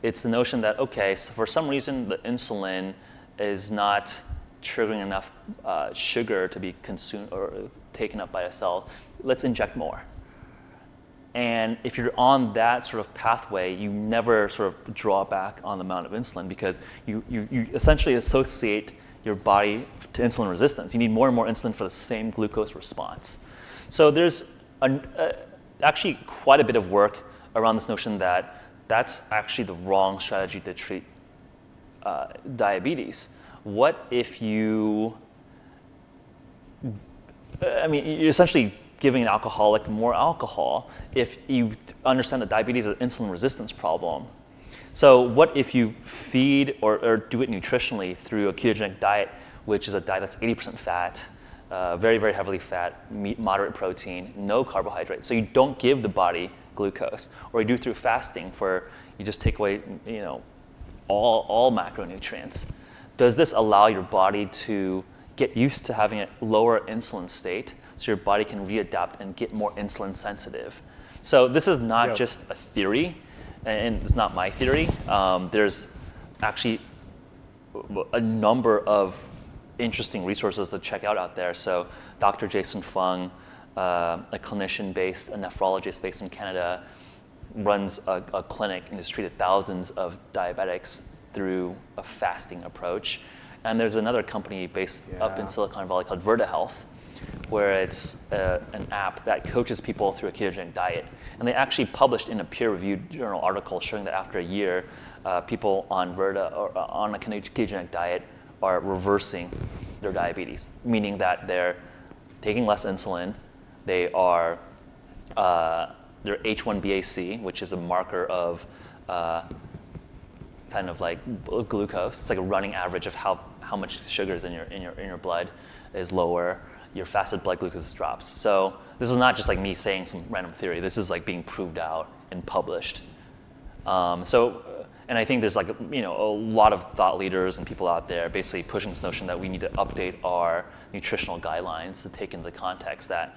It's the notion that, okay, so for some reason the insulin is not triggering enough sugar to be consumed or taken up by the cells. Let's inject more. And if you're on that sort of pathway, you never sort of draw back on the amount of insulin because you essentially associate your body to insulin resistance. You need more and more insulin for the same glucose response. So there's actually quite a bit of work around this notion that that's actually the wrong strategy to treat diabetes. What if you're essentially giving an alcoholic more alcohol if you understand that diabetes is an insulin resistance problem. So what if you feed or do it nutritionally through a ketogenic diet, which is a diet that's 80% fat, very, very heavily fat, moderate protein, no carbohydrates. So you don't give the body glucose, or you do through fasting where you just take away, all macronutrients. Does this allow your body to get used to having a lower insulin state so your body can readapt and get more insulin sensitive? So this is not just a theory, and it's not my theory. There's actually a number of interesting resources to check out there. So Dr. Jason Fung, a clinician-based, a nephrologist based in Canada, runs a clinic and has treated thousands of diabetics through a fasting approach. And there's another company based up in Silicon Valley called VertaHealth, where it's an app that coaches people through a ketogenic diet. And they actually published in a peer-reviewed journal article showing that after a year, people on on a ketogenic diet are reversing their diabetes, meaning that they're taking less insulin, they are their H1BAC, which is a marker of kind of like glucose. It's like a running average of how much sugar is in your blood is lower. Your fasted blood glucose drops. So this is not just like me saying some random theory. This is like being proved out and published. And I think there's like a lot of thought leaders and people out there basically pushing this notion that we need to update our nutritional guidelines to take into context that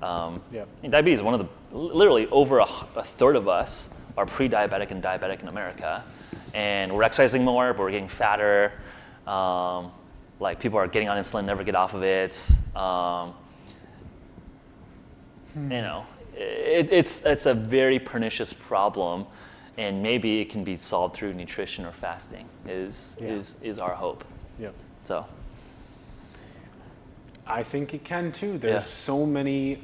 diabetes is one of the literally over a third of us are pre-diabetic and diabetic in America, and we're exercising more, but we're getting fatter. Like people are getting on insulin, never get off of it. It's a very pernicious problem, and maybe it can be solved through nutrition or fasting. Is our hope. Yep. So. I think it can too. There's so many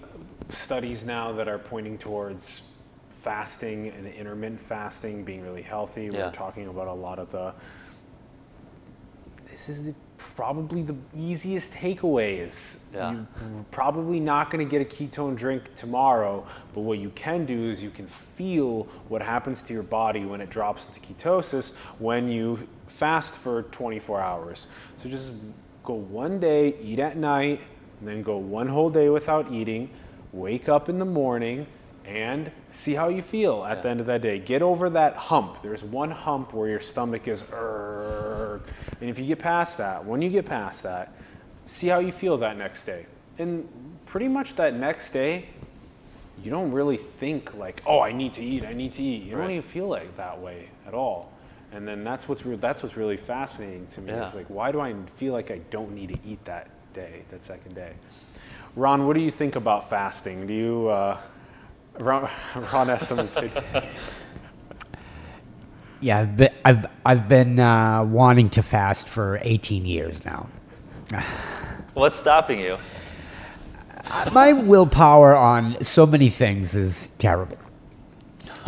studies now that are pointing towards fasting and intermittent fasting being really healthy. We're talking about a lot of this is probably the easiest takeaways. You're probably not going to get a ketone drink tomorrow, but what you can do is you can feel what happens to your body when it drops into ketosis when you fast for 24 hours. So just go one day, eat at night, and then go one whole day without eating, wake up in the morning, and see how you feel at the end of that day. Get over that hump. There's one hump where your stomach is, and if you get past that, when you get past that, see how you feel that next day. And pretty much that next day, you don't really think like, oh, I need to eat. You don't even feel like that way at all. And then that's what's really fascinating to me. It's like, why do I feel like I don't need to eat that second day? Ron, what do you think about fasting? Do you, Ron has some opinions. Yeah, I've been wanting to fast for 18 years now. What's stopping you? My willpower on so many things is terrible.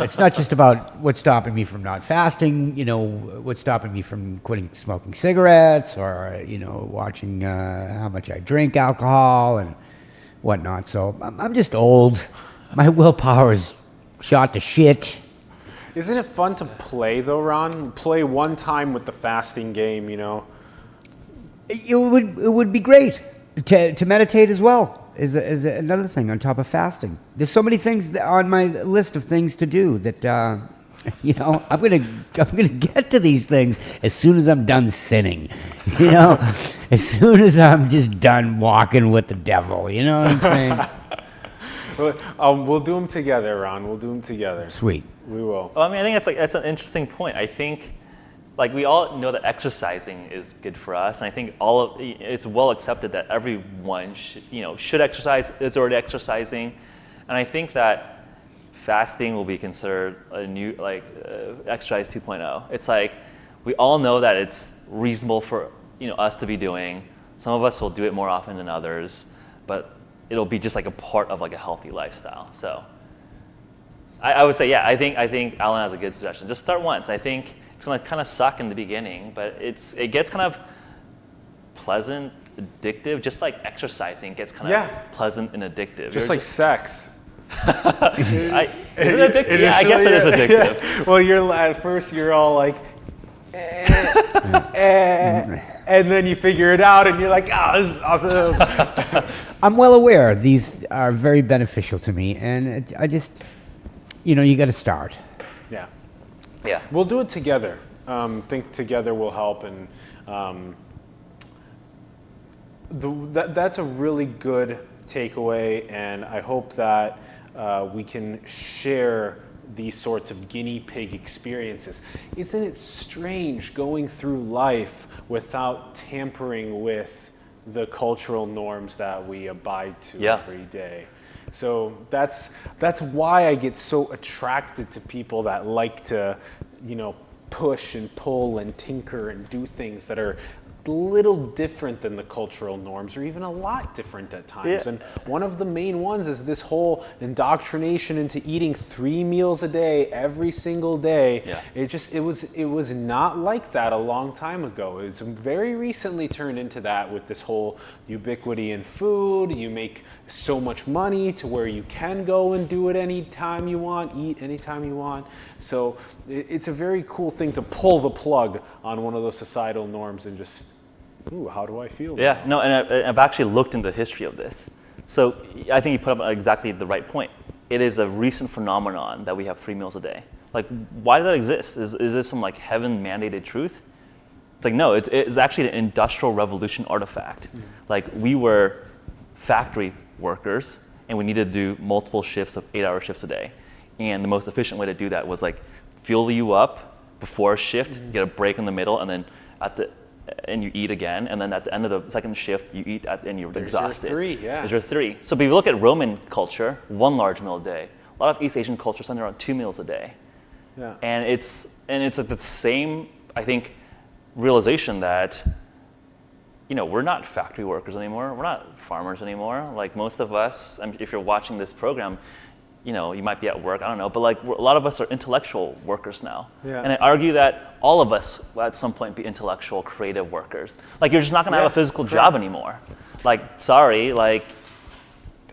It's not just about what's stopping me from not fasting, what's stopping me from quitting smoking cigarettes or, watching how much I drink alcohol and whatnot. So I'm just old. My willpower is shot to shit. Isn't it fun to play though, Ron? Play one time with the fasting game, It would be great to meditate as well. is another thing on top of fasting. There's so many things on my list of things to do that I'm gonna get to these things as soon as I'm done sinning. As soon as I'm just done walking with the devil. You know what I'm saying? We'll do them together, Ron. We'll do them together. Sweet. We will. Well, I mean, I think that's an interesting point. I think, like, we all know that exercising is good for us, and I think it's well accepted that everyone should exercise. Is already exercising, and I think that fasting will be considered a new exercise 2.0. It's like we all know that it's reasonable for us to be doing. Some of us will do it more often than others, but it'll be just like a part of like a healthy lifestyle. So I would say, yeah, I think Alan has a good suggestion. Just start once. I think it's going to kind of suck in the beginning, but it gets kind of pleasant, addictive, just like exercising gets kind of pleasant and addictive. Just like sex. Is it addictive? Yeah, I guess it is addictive. Yeah. Well, at first you're all like, and then you figure it out, and you're like, this is awesome. I'm well aware these are very beneficial to me, and I just, you got to start. Yeah. Yeah. We'll do it together. Think together will help, and that's a really good takeaway, and I hope that we can share these sorts of guinea pig experiences. Isn't it strange going through life without tampering with the cultural norms that we abide to every day? So that's why I get so attracted to people that like to, push and pull and tinker and do things that are a little different than the cultural norms, or even a lot different at times. Yeah. And one of the main ones is this whole indoctrination into eating 3 meals a day every single day. Yeah. It was not like that a long time ago. It's very recently turned into that with this whole ubiquity in food. You make so much money to where you can go and do it anytime you want, eat anytime you want. So it's a very cool thing to pull the plug on one of those societal norms and just, how do I feel? Yeah, no, and I've actually looked into the history of this. So I think you put up exactly the right point. It is a recent phenomenon that we have 3 meals a day. Like, why does that exist? Is this some like heaven mandated truth? It's like, no, it's actually an industrial revolution artifact. Mm-hmm. Like, we were factory workers and we needed to do multiple shifts of 8-hour shifts a day. And the most efficient way to do that was like fuel you up before a shift, get a break in the middle, and then and you eat again, and then at the end of the second shift, you eat, and you're exhausted. There's your 3. So if you look at Roman culture, 1 large meal a day. A lot of East Asian culture center around 2 meals a day. Yeah. And it's like the same, I think, realization that, we're not factory workers anymore. We're not farmers anymore. Like most of us, if you're watching this program, you might be at work, I don't know, but like a lot of us are intellectual workers now. Yeah. And I argue that all of us will at some point be intellectual, creative workers. Like, you're just not gonna have a physical job anymore. Like, sorry, like.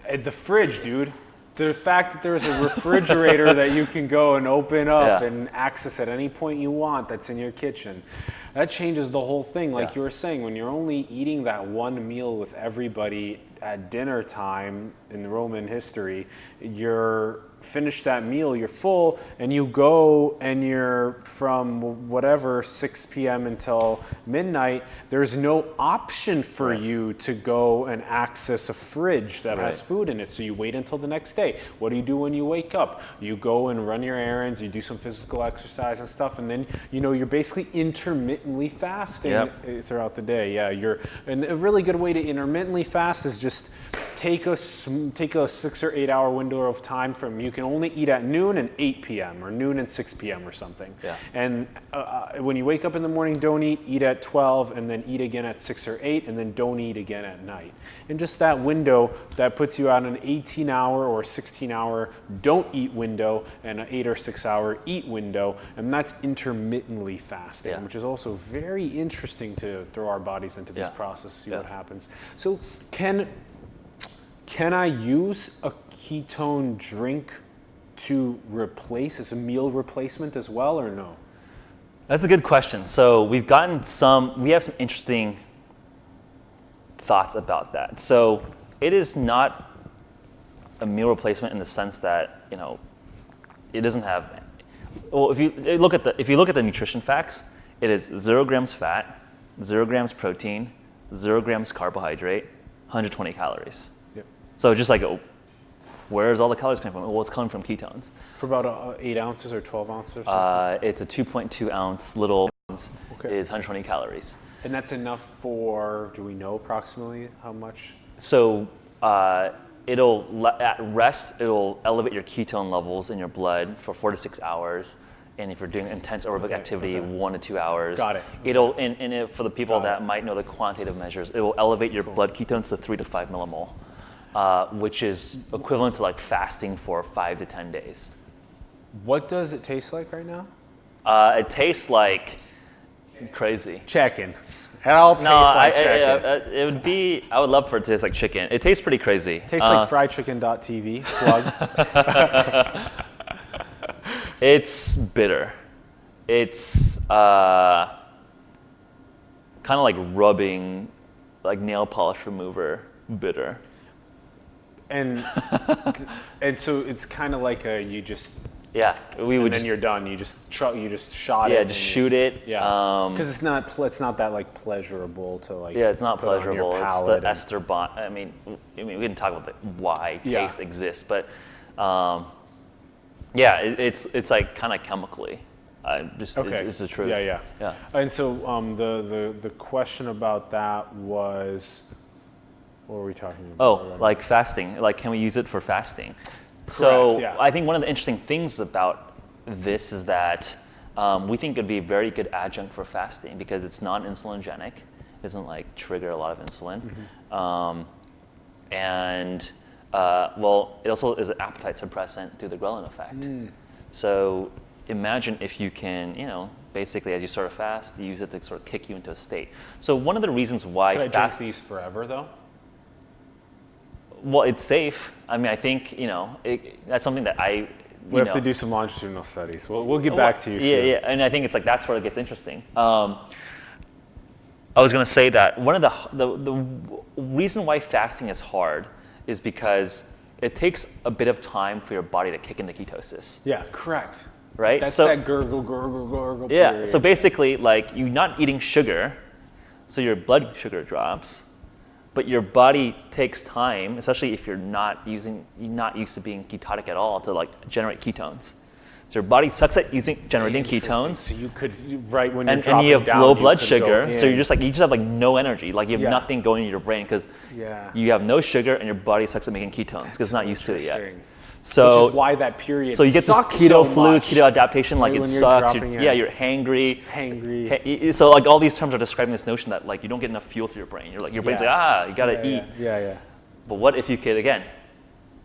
The fridge, dude. The fact that there's a refrigerator that you can go and open up and access at any point you want that's in your kitchen. That changes the whole thing. Like you were saying, when you're only eating that 1 meal with everybody at dinner time in Roman history, you're finished that meal, you're full, and you go and you're from whatever 6 p.m. until midnight, there's no option for you to go and access a fridge that has food in it. So you wait until the next day. What do you do when you wake up? You go and run your errands, you do some physical exercise and stuff, and then you're basically intermittently fasting throughout the day. And a really good way to intermittently fast is just take a 6 or 8 hour window of time from, you can only eat at noon and 8 p.m. or noon and 6 p.m. or something. Yeah. And when you wake up in the morning, don't eat at 12, and then eat again at 6 or 8, and then don't eat again at night. And just that window, that puts you on an 18 hour or 16 hour don't eat window and an 8 or 6 hour eat window. And that's intermittently fasting, which is also very interesting to throw our bodies into this process, see what happens. So can I use a ketone drink to replace as a meal replacement as well, or no? That's a good question. So we have some interesting thoughts about that. So it is not a meal replacement in the sense that, it doesn't have, well, if you look at the nutrition facts, it is 0 grams fat, 0 grams protein, 0 grams carbohydrate, 120 calories. Yep. So just like, where's all the calories coming from? Well, it's coming from ketones. For about 8 ounces or 12 ounces? It's a 2.2 ounce little Okay. is 120 calories. And that's enough for, do we know approximately how much? So at rest, it'll elevate your ketone levels in your blood for 4 to 6 hours. And if you're doing intense aerobic activity, 1 to 2 hours. Got it. It'll, for the people that might know the quantitative measures, it will elevate your blood ketones to 3 to 5 millimole, which is equivalent to like fasting for 5 to 10 days. What does it taste like right now? It tastes like crazy. Chicken. It all tastes like chicken. It would be, I would love for it to taste like chicken. It tastes pretty crazy. Tastes like friedchicken.tv. Plug. It's bitter. It's kind of like rubbing, like nail polish remover, bitter. And so it's kind of like you just. Yeah, we would. And then you're done. You just shot it. Yeah, just shoot it. Yeah. Because it's not that like pleasurable to like. Yeah, it's not put on your pleasurable. It's palate the ester bond. I mean, we can talk about why taste exists, but yeah, it's like kind of chemically. It's the truth. Yeah. Yeah. And so the question about that was, what were we talking about? Oh, like fasting. Like, can we use it for fasting? So yeah. I think one of the interesting things about this is that we think it'd be a very good adjunct for fasting because it's non-insulinogenic. It doesn't like trigger a lot of insulin. And it also is an appetite suppressant through the ghrelin effect. So imagine if you can, basically as you sort of fast, use it to sort of kick you into a state. So one of the reasons why Can I drink these forever though? Well, it's safe. I mean, I think, that's something that We have to do some longitudinal studies. We'll get back to you soon. Yeah, and I think it's like that's where it gets interesting. I was going to say that one of the reason why fasting is hard is because it takes a bit of time for your body to kick into ketosis. Yeah, correct. Right? That's so, that gurgle yeah, period. so basically, like, you're not eating sugar, so your blood sugar drops, but your body takes time, especially if you're not used to being ketotic at all, to like generate ketones. So your body sucks at generating ketones. So you could, right when you're and dropping you have down, low you blood could sugar, go so in. you just have like no energy, like you have nothing going in your brain because you have no sugar and your body sucks at making ketones because it's not used to it yet. So which is why that period So you get this sucks keto so flu, much. keto adaptation, like Right it when you're sucks. dropping You're hangry. So like all these terms are describing this notion that like you don't get enough fuel to your brain. You're like your brain's like, you gotta eat. Yeah. But what if you could, again,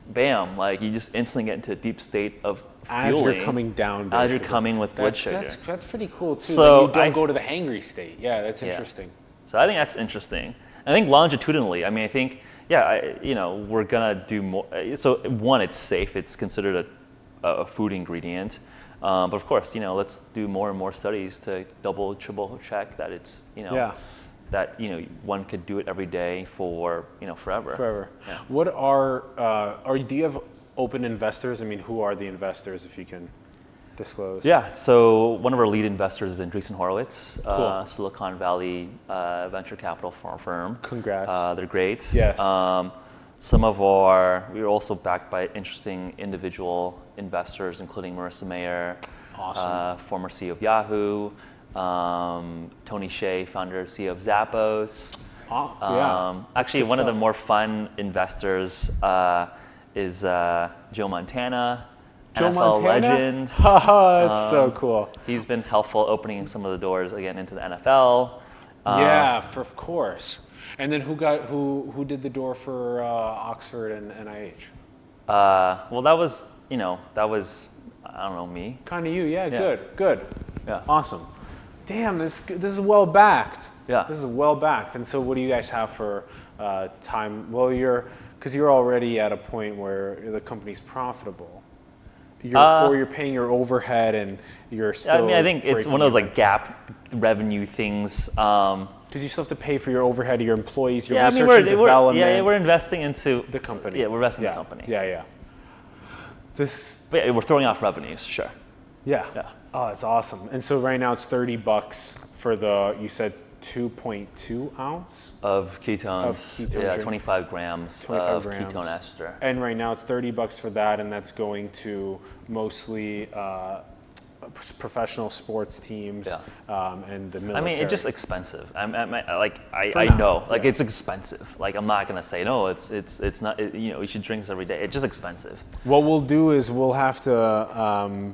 bam, like you just instantly get into a deep state of fueling. As you're coming down, As you're coming with blood sugar. That's pretty cool too. So then you don't go to the hangry state. Yeah, that's interesting. So I think that's interesting. I think longitudinally, I think, we're gonna do more. So one, it's safe. It's considered a food ingredient. But of course, let's do more and more studies to double, triple check that it's, that one could do it every day for forever. Forever. Yeah. What do you have open investors? I mean, who are the investors, if you can disclose? Yeah. So one of our lead investors is Andreessen Horowitz, Cool. Silicon Valley venture capital firm. Congrats. They're great. Yes. We're also backed by interesting individual investors, including Marissa Mayer, Awesome. former CEO of Yahoo. Tony Hsieh, founder, CEO of Zappos. Actually, one of the more fun investors is Joe Montana, NFL legend. That's so cool. He's been helpful opening some of the doors again into the NFL. Of course. And then who did the door for Oxford and NIH? Well, that was I don't know, me. Kind of you, yeah. Good. Yeah. Awesome. Damn, this is well backed. Yeah. This is well backed. And so, what do you guys have for time? Well, because you're already at a point where the company's profitable. Or you're paying your overhead and you're still. I think it's one of those like gap revenue things. Because you still have to pay for your overhead, your employees, your Yeah, I research mean, and development. we're investing into the company. Yeah, we're investing in the company. Yeah. This. But yeah, we're throwing off revenues, sure. Yeah. Yeah. Oh, that's awesome. And so right now it's $30 for the, you said 2.2 ounce Of ketones. ketone Yeah, drink. 25 grams 25 of grams. ketone ester. And right now it's $30 for that, and that's going to mostly professional sports teams and the military. I mean, it's just expensive. I now, know, like yeah. it's expensive. Like I'm not gonna say no. It's not. You know, you should drink this every day. It's just expensive. What we'll do is we'll have to.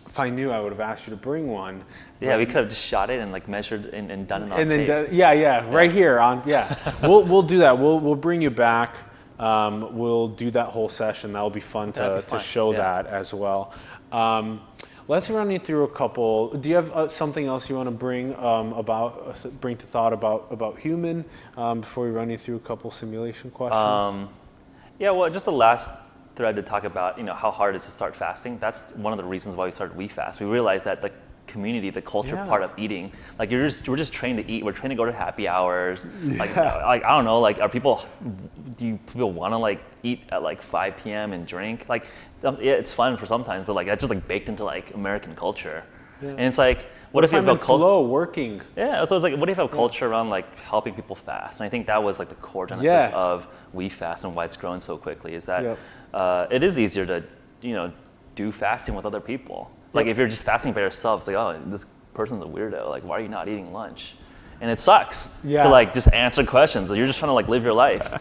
If I knew, I would have asked you to bring one. Yeah, we could have just shot it and like measured and done it on And tape. then right here on we'll do that. We'll bring you back. We'll do that whole session. That'll be fun That'd be to fun. show Yeah. that as well. Let's run you through a couple. Do you have something else you want to bring bring to thought about human before we run you through a couple simulation questions? Yeah, well, just the last thread to talk about, how hard it is to start fasting. That's one of the reasons why we started WeFast. We realized that the community, the culture part of eating, like we're just trained to eat. We're trained to go to happy hours. Like I don't know, like do people want to like eat at like 5 p.m. and drink? Like it's fun for sometimes, but like that's just like baked into like American culture. Yeah. And it's like, what if you have a flow working? Yeah, so it's like, what if you have a culture around like helping people fast? And I think that was like the core genesis of WeFast and why it's grown so quickly. Is that it is easier to do fasting with other people. Like if you're just fasting by yourself, it's like, oh, this person's a weirdo. Like, why are you not eating lunch? And it sucks to like just answer questions. You're just trying to like live your life.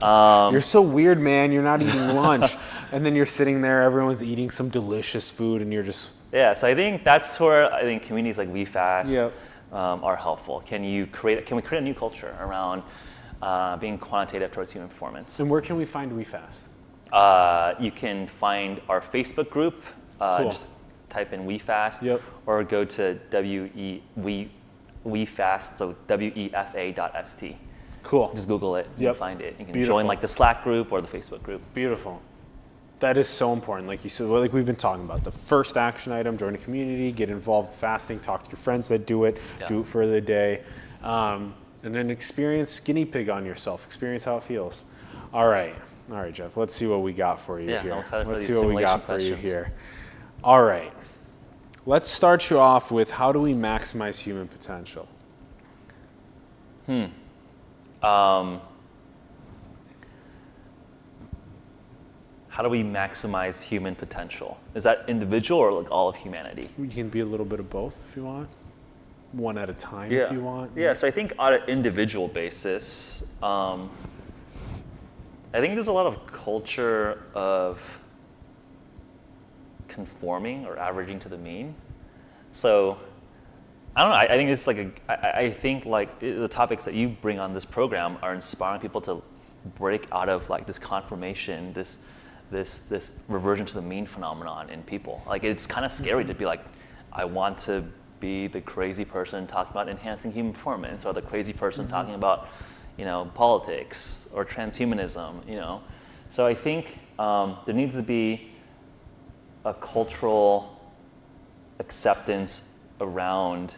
You're so weird, man. You're not eating lunch, and then you're sitting there. Everyone's eating some delicious food, and you're just So I think that's where I think communities like WeFast are helpful. Can we create a new culture around being quantitative towards human performance? And where can we find WeFast? You can find our Facebook group. Cool. Just type in WeFast, or go to WeFast, so WEFA.st. Cool. Just Google it. You can find it. You can Beautiful. join like the Slack group or the Facebook group. Beautiful. That is so important. Like you said, like we've been talking about, the first action item: join a community, get involved with fasting, talk to your friends that do it, do it for the day, and then experience guinea pig on yourself. Experience how it feels. All right, Jeff. Let's see what we got for you here. I'm excited for Let's these see what we got simulation for you questions. here. All right. Let's start you off with, how do we maximize human potential? How do we maximize human potential? Is that individual or like all of humanity? You can be a little bit of both if you want. One at a time if you want. Yeah, so I think on an individual basis, I think there's a lot of culture of conforming or averaging to the mean. So I don't know. I think it's like I think like the topics that you bring on this program are inspiring people to break out of like this conformation, this reversion to the mean phenomenon in people. Like it's kind of scary to be like, I want to be the crazy person talking about enhancing human performance, or the crazy person talking about, politics or transhumanism. So I think there needs to be a cultural acceptance around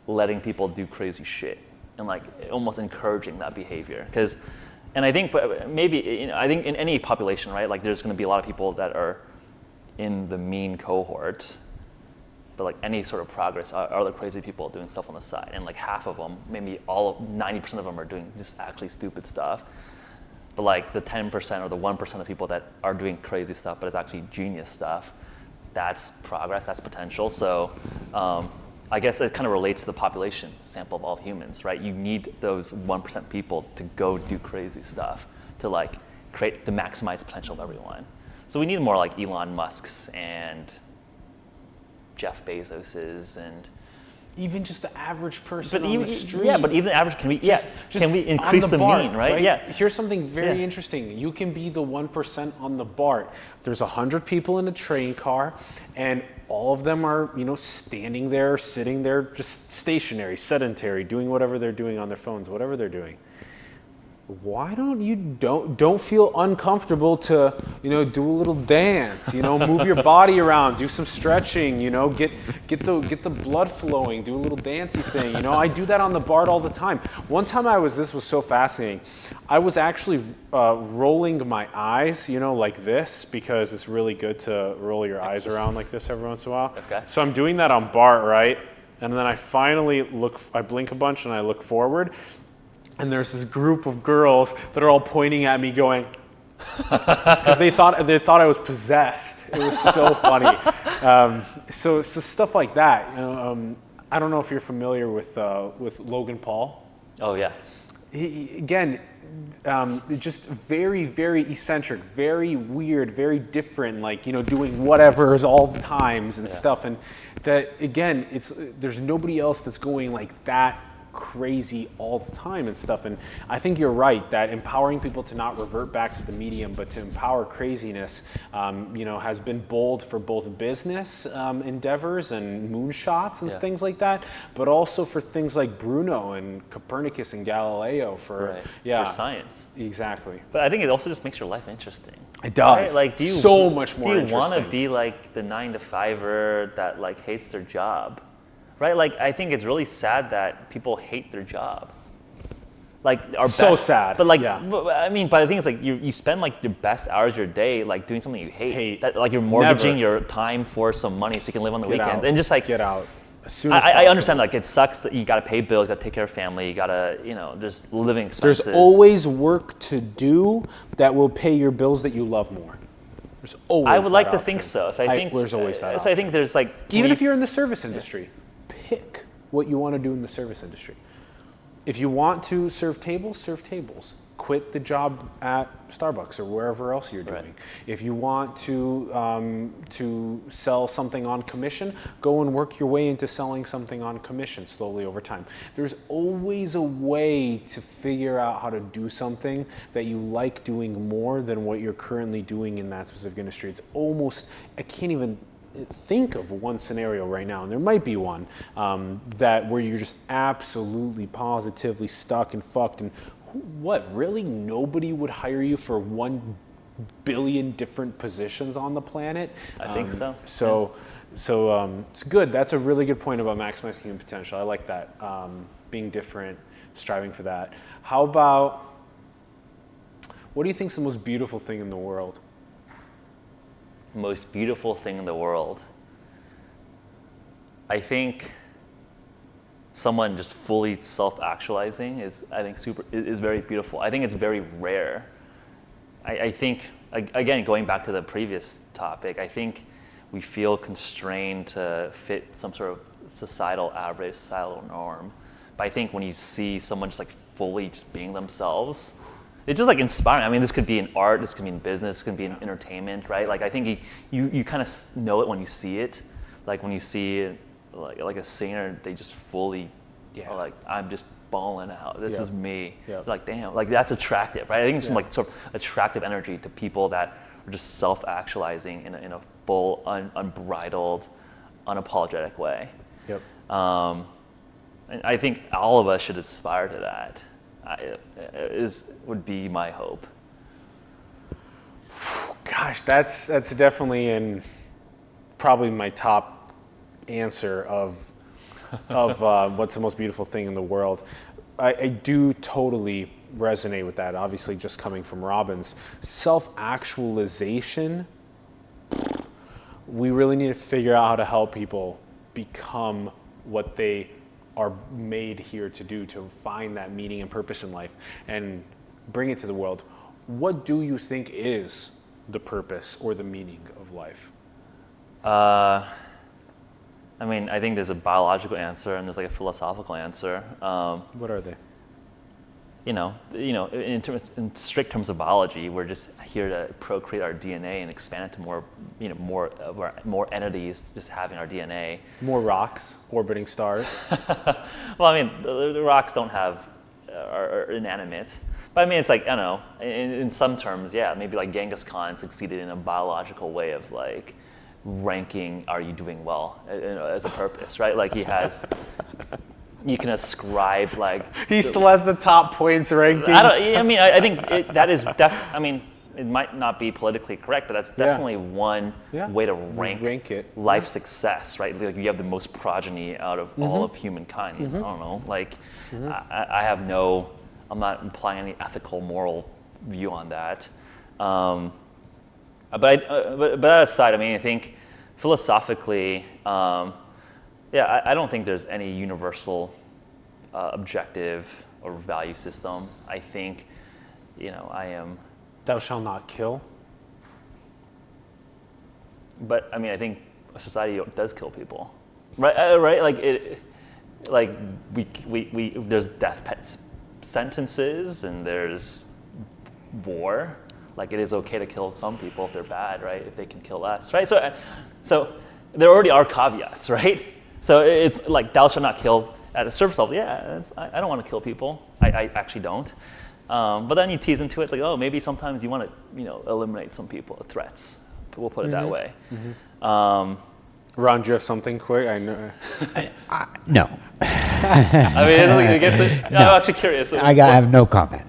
letting people do crazy shit and like almost encouraging that behavior. And I think maybe, I think in any population, right, like there's going to be a lot of people that are in the mean cohort, but like any sort of progress are the crazy people doing stuff on the side, and like half of them, maybe 90% of them are doing just actually stupid stuff. But like the 10% or the 1% of people that are doing crazy stuff, but it's actually genius stuff, that's progress, that's potential. So I guess it kind of relates to the population sample of all humans, right? You need those 1% people to go do crazy stuff to like to maximize potential of everyone. So we need more like Elon Musk's and Jeff Bezos's and even just the average person on the street. Yeah, but even the average, can we increase the mean, right? Yeah. Here's something very interesting. You can be the 1% on the BART. There's 100 people in a train car, and all of them are, standing there, sitting there, just stationary, sedentary, doing whatever they're doing on their phones, whatever they're doing. why don't feel uncomfortable to, do a little dance, move your body around, do some stretching, get the blood flowing, do a little dancey thing. I do that on the BART all the time. One time this was so fascinating. I was actually rolling my eyes, like this, because it's really good to roll your eyes around like this every once in a while. Okay. So I'm doing that on BART, right? And then I finally I blink a bunch and I look forward. And there's this group of girls that are all pointing at me going, because they thought I was possessed. It was so funny. So stuff like that. I don't know if you're familiar with Logan Paul. Oh yeah. He, again, just very, very eccentric, very weird, very different, like, doing whatevers all the times and stuff. And that, again, there's nobody else that's going like that crazy all the time and stuff. And I think you're right that empowering people to not revert back to the medium, but to empower craziness, has been bold for both business endeavors and moonshots and things like that, but also for things like Bruno and Copernicus and Galileo for science. Exactly. But I think it also just makes your life interesting. It does. Right? Like, so much more interesting. Do you want to be like the 9-to-5er that like hates their job? Right, like I think it's really sad that people hate their job. Like so sad. But like, I mean, but the thing is, like, you spend like your best hours of your day like doing something you hate. That, like, you're mortgaging your time for some money so you can live on the weekends and just like get out as soon as I understand, like, it sucks that you got to pay bills, you got to take care of family, you got to, there's living expenses. There's always work to do that will pay your bills that you love more. There's always. I would like option. to think so. So I think there's always that. So I think there's like even if you're in the service industry. Pick what you want to do in the service industry. If you want to serve tables, serve tables. Quit the job at Starbucks or wherever else you're doing. Right. If you want to sell something on commission, go and work your way into selling something on commission slowly over time. There's always a way to figure out how to do something that you like doing more than what you're currently doing in that specific industry. It's almost, I can't even think of one scenario right now, and there might be one where you're just absolutely positively stuck and fucked, and what, really nobody would hire you for 1 billion different positions on the planet? I think so. So it's good. That's a really good point about maximizing human potential. I like that. Being different, striving for that. How about, what do you think is the most beautiful thing in the world? Most beautiful thing in the world. I think someone just fully self-actualizing is very beautiful. I think it's very rare. I think, again, going back to the previous topic, I think we feel constrained to fit some sort of societal average, societal norm. But I think when you see someone just like fully just being themselves, it's just like inspiring. I mean, this could be in art, this could be in business, this could be in entertainment, right? Like, I think you kind of know it when you see it. Like when you see like a singer, they just fully, like, I'm just balling out. This is me. Like, damn, like that's attractive, right? I think it's some like sort of attractive energy to people that are just self-actualizing in a full, unbridled, unapologetic way. Yep. And I think all of us should aspire to that. Would be my hope. Gosh, that's definitely in probably my top answer of what's the most beautiful thing in the world. I do totally resonate with that. Obviously, just coming from Robbins, self-actualization. We really need to figure out how to help people become what they are made here to do, to find that meaning and purpose in life and bring it to the world. What do you think is the purpose or the meaning of life? I mean, I think there's a biological answer and there's like a philosophical answer. What are they? In strict terms of biology, we're just here to procreate our DNA and expand it to more entities just having our DNA. More rocks orbiting stars. Well, I mean, the rocks are inanimate. But I mean, it's like, I don't know, in some terms, maybe like Genghis Khan succeeded in a biological way of like ranking, are you doing well, as a purpose, right? Like he has you can ascribe like. He still has the top points rankings. I think that is I mean, it might not be politically correct, but that's definitely one way to rank it. life success, right? Like you have the most progeny out of all of humankind. I don't know, like I'm not implying any ethical, moral view on that. But that aside, I mean, I think philosophically, I don't think there's any universal objective or value system. I think, I am. Thou shalt not kill. But I mean, I think a society does kill people, right? Right? Like we there's death sentences and there's war. Like it is okay to kill some people if they're bad, right? If they can kill us, right? So there already are caveats, right? So it's like thou shalt not kill at a surface level. Yeah, I don't want to kill people. I actually don't. But then you tease into it. It's like, oh, maybe sometimes you want to, eliminate some people, threats. We'll put it that way. Ron, do you have something quick? I know. No. I mean, it gets it. No. I'm actually curious. I have no comment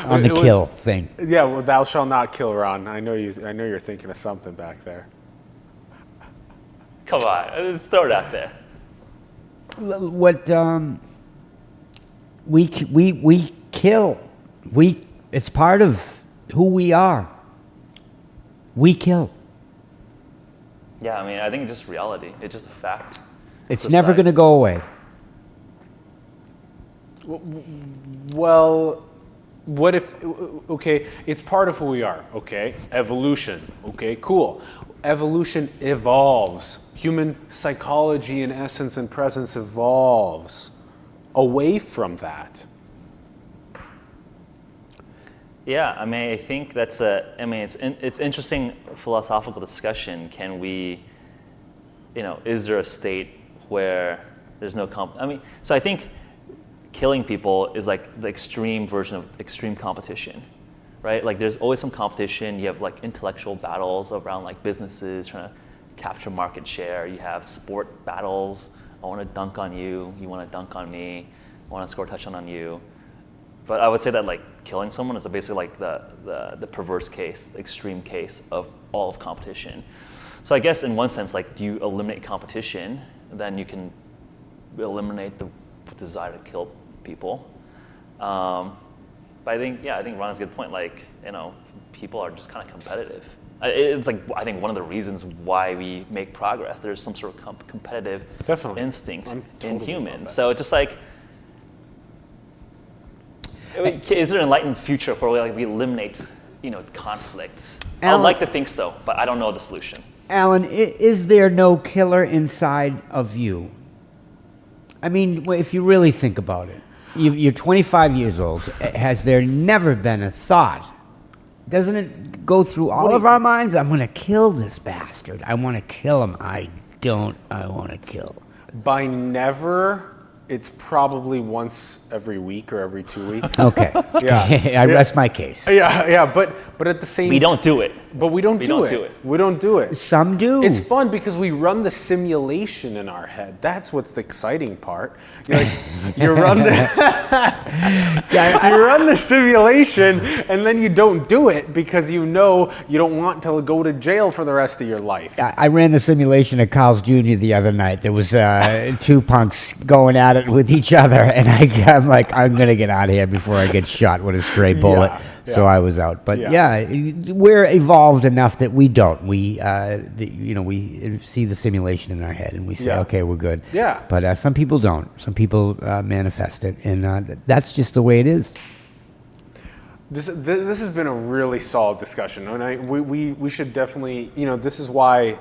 on the kill thing. Yeah, well, thou shalt not kill, Ron. I know you're thinking of something back there. Come on, let's throw it out there. What we kill. It's part of who we are. We kill. Yeah, I mean, I think it's just reality. It's just a fact. It's never going to go away. Well, what if, okay, it's part of who we are, okay? Evolution, okay, cool. Evolution evolves. Human psychology in essence and presence evolves away from that. Yeah, I mean, I think that's it's interesting philosophical discussion. Can we, is there a state where there's no so I think killing people is like the extreme version of extreme competition, right? Like there's always some competition. You have like intellectual battles around like businesses trying to capture market share. You have sport battles. I want to dunk on you. You want to dunk on me. I want to score a touchdown on you. But I would say that like killing someone is basically like the perverse case, the extreme case of all of competition. So I guess in one sense, like you eliminate competition, then you can eliminate the desire to kill people. But I think Ron has a good point. Like, people are just kind of competitive. It's like, I think one of the reasons why we make progress, there's some sort of competitive instinct in humans. So it's just like, is there an enlightened future where we eliminate, conflicts? I'd like to think so, but I don't know the solution. Alan, is there no killer inside of you? I mean, if you really think about it, you're 25 years old. Has there never been a thought? Doesn't it go through all of our minds? I'm going to kill this bastard. I want to kill him. I want to kill. By never, it's probably once every week or every 2 weeks. Okay. I rest my case. Yeah, but at the same time... We don't do it. But we don't do it. We don't do it. Some do. It's fun because we run the simulation in our head. That's what's the exciting part. You run the simulation and then you don't do it because you don't want to go to jail for the rest of your life. I ran the simulation at Carl's Jr. the other night. There was two punks going at it with each other, and I'm like, I'm going to get out of here before I get shot with a stray bullet. So I was out. But we're evolved enough that we don't. We see the simulation in our head and we say, okay, we're good. Yeah. But some people don't. Some people manifest it, and that's just the way it is. This has been a really solid discussion, and we should definitely, this is why.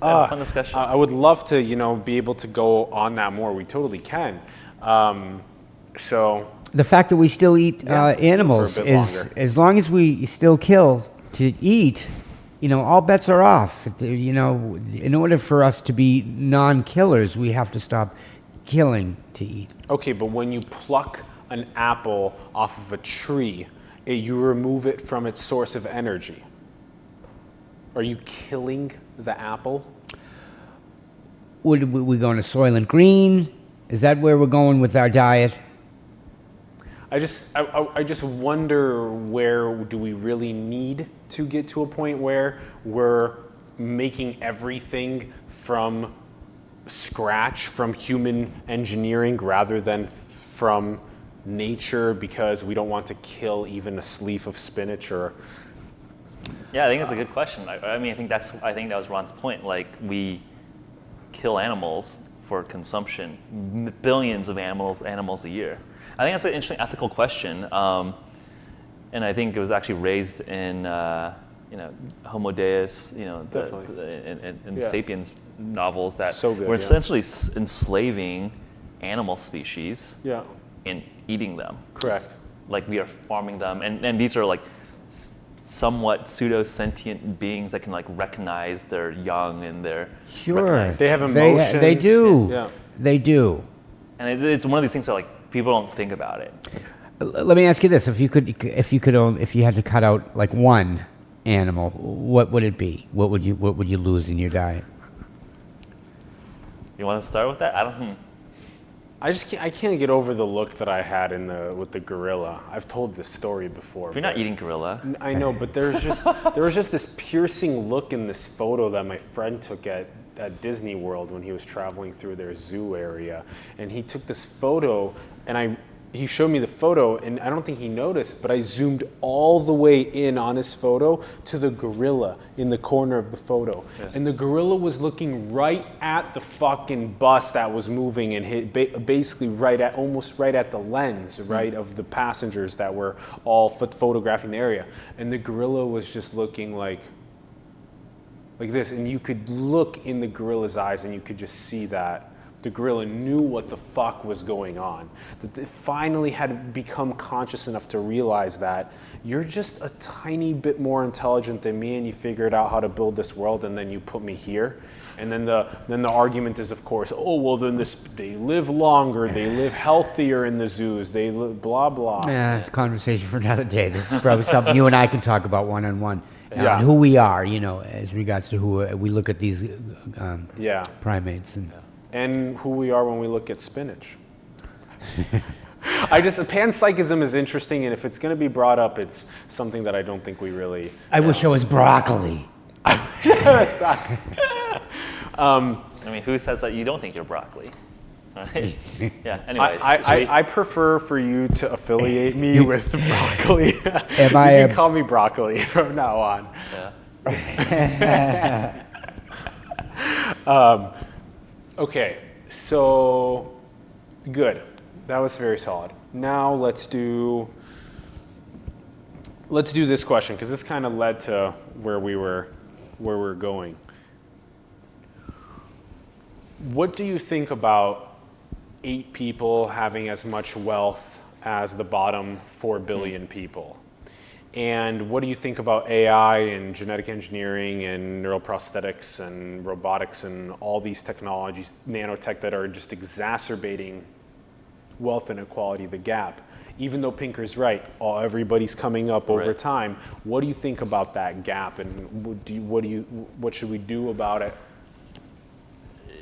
That's a fun discussion. I would love to, be able to go on that more. We totally can. So. The fact that we still eat animals is, as long as we still kill to eat, all bets are off. In order for us to be non-killers, we have to stop killing to eat. Okay, but when you pluck an apple off of a tree, you remove it from its source of energy. Are you killing the apple? Would we go into Soylent Green? Is that where we're going with our diet? I just wonder, where do we really need to get to a point where we're making everything from scratch, from human engineering, rather than from nature, because we don't want to kill even a sleeve of spinach? Or Yeah, I think that's a good question. I mean, I think that was Ron's point. Like, we kill animals for consumption, billions of animals a year. I think that's an interesting ethical question, and I think it was actually raised in Homo Deus, in Sapiens novels, that So good, we're yeah. essentially enslaving animal species yeah, and eating them. correct. Like, we are farming them, and these are like somewhat pseudo-sentient beings that can like recognize their young and their Sure. They have emotions. They do. Yeah. They do. and it's one of these things that like people don't think about it. Let me ask you this: if you had to cut out like one animal, what would it be? What would you lose in your diet? You want to start with that? I can't get over the look that I had with the gorilla. I've told this story before. If you're not eating gorilla, I know, but there was just this piercing look in this photo that my friend took at Disney World when he was traveling through their zoo area, and he took this photo, and he showed me the photo, and I don't think he noticed, but I zoomed all the way in on his photo to the gorilla in the corner of the photo. Yeah. And the gorilla was looking right at the fucking bus that was moving, and hit basically almost right at the lens, right, of the passengers that were all photographing the area. And the gorilla was just looking like this, and you could look in the gorilla's eyes and you could just see that the gorilla knew what the fuck was going on. That they finally had become conscious enough to realize that you're just a tiny bit more intelligent than me, and you figured out how to build this world, and then you put me here. And then the argument is, of course, oh well, then they live longer, they live healthier in the zoos, they live blah blah. Yeah, it's a conversation for another day. This is probably something you and I can talk about one-on-one. Yeah. And who we are, as regards to who we look at these primates and who we are when we look at spinach. Panpsychism is interesting, and if it's going to be brought up, it's something that I don't think we really. I wish I was broccoli. That's broccoli. I mean, who says that you don't think you're broccoli? Right? Yeah. Anyways, I prefer for you to affiliate me with broccoli. You can call me broccoli from now on. Yeah. Okay, so good. That was very solid. Now let's do this question, because this kind of led to where we're going. What do you think about 8 people having as much wealth as the bottom 4 billion people? And what do you think about AI and genetic engineering and neuroprosthetics and robotics and all these technologies, nanotech, that are just exacerbating wealth inequality, the gap? Even though Pinker's right, everybody's coming up over time. What do you think about that gap, and what should we do about it?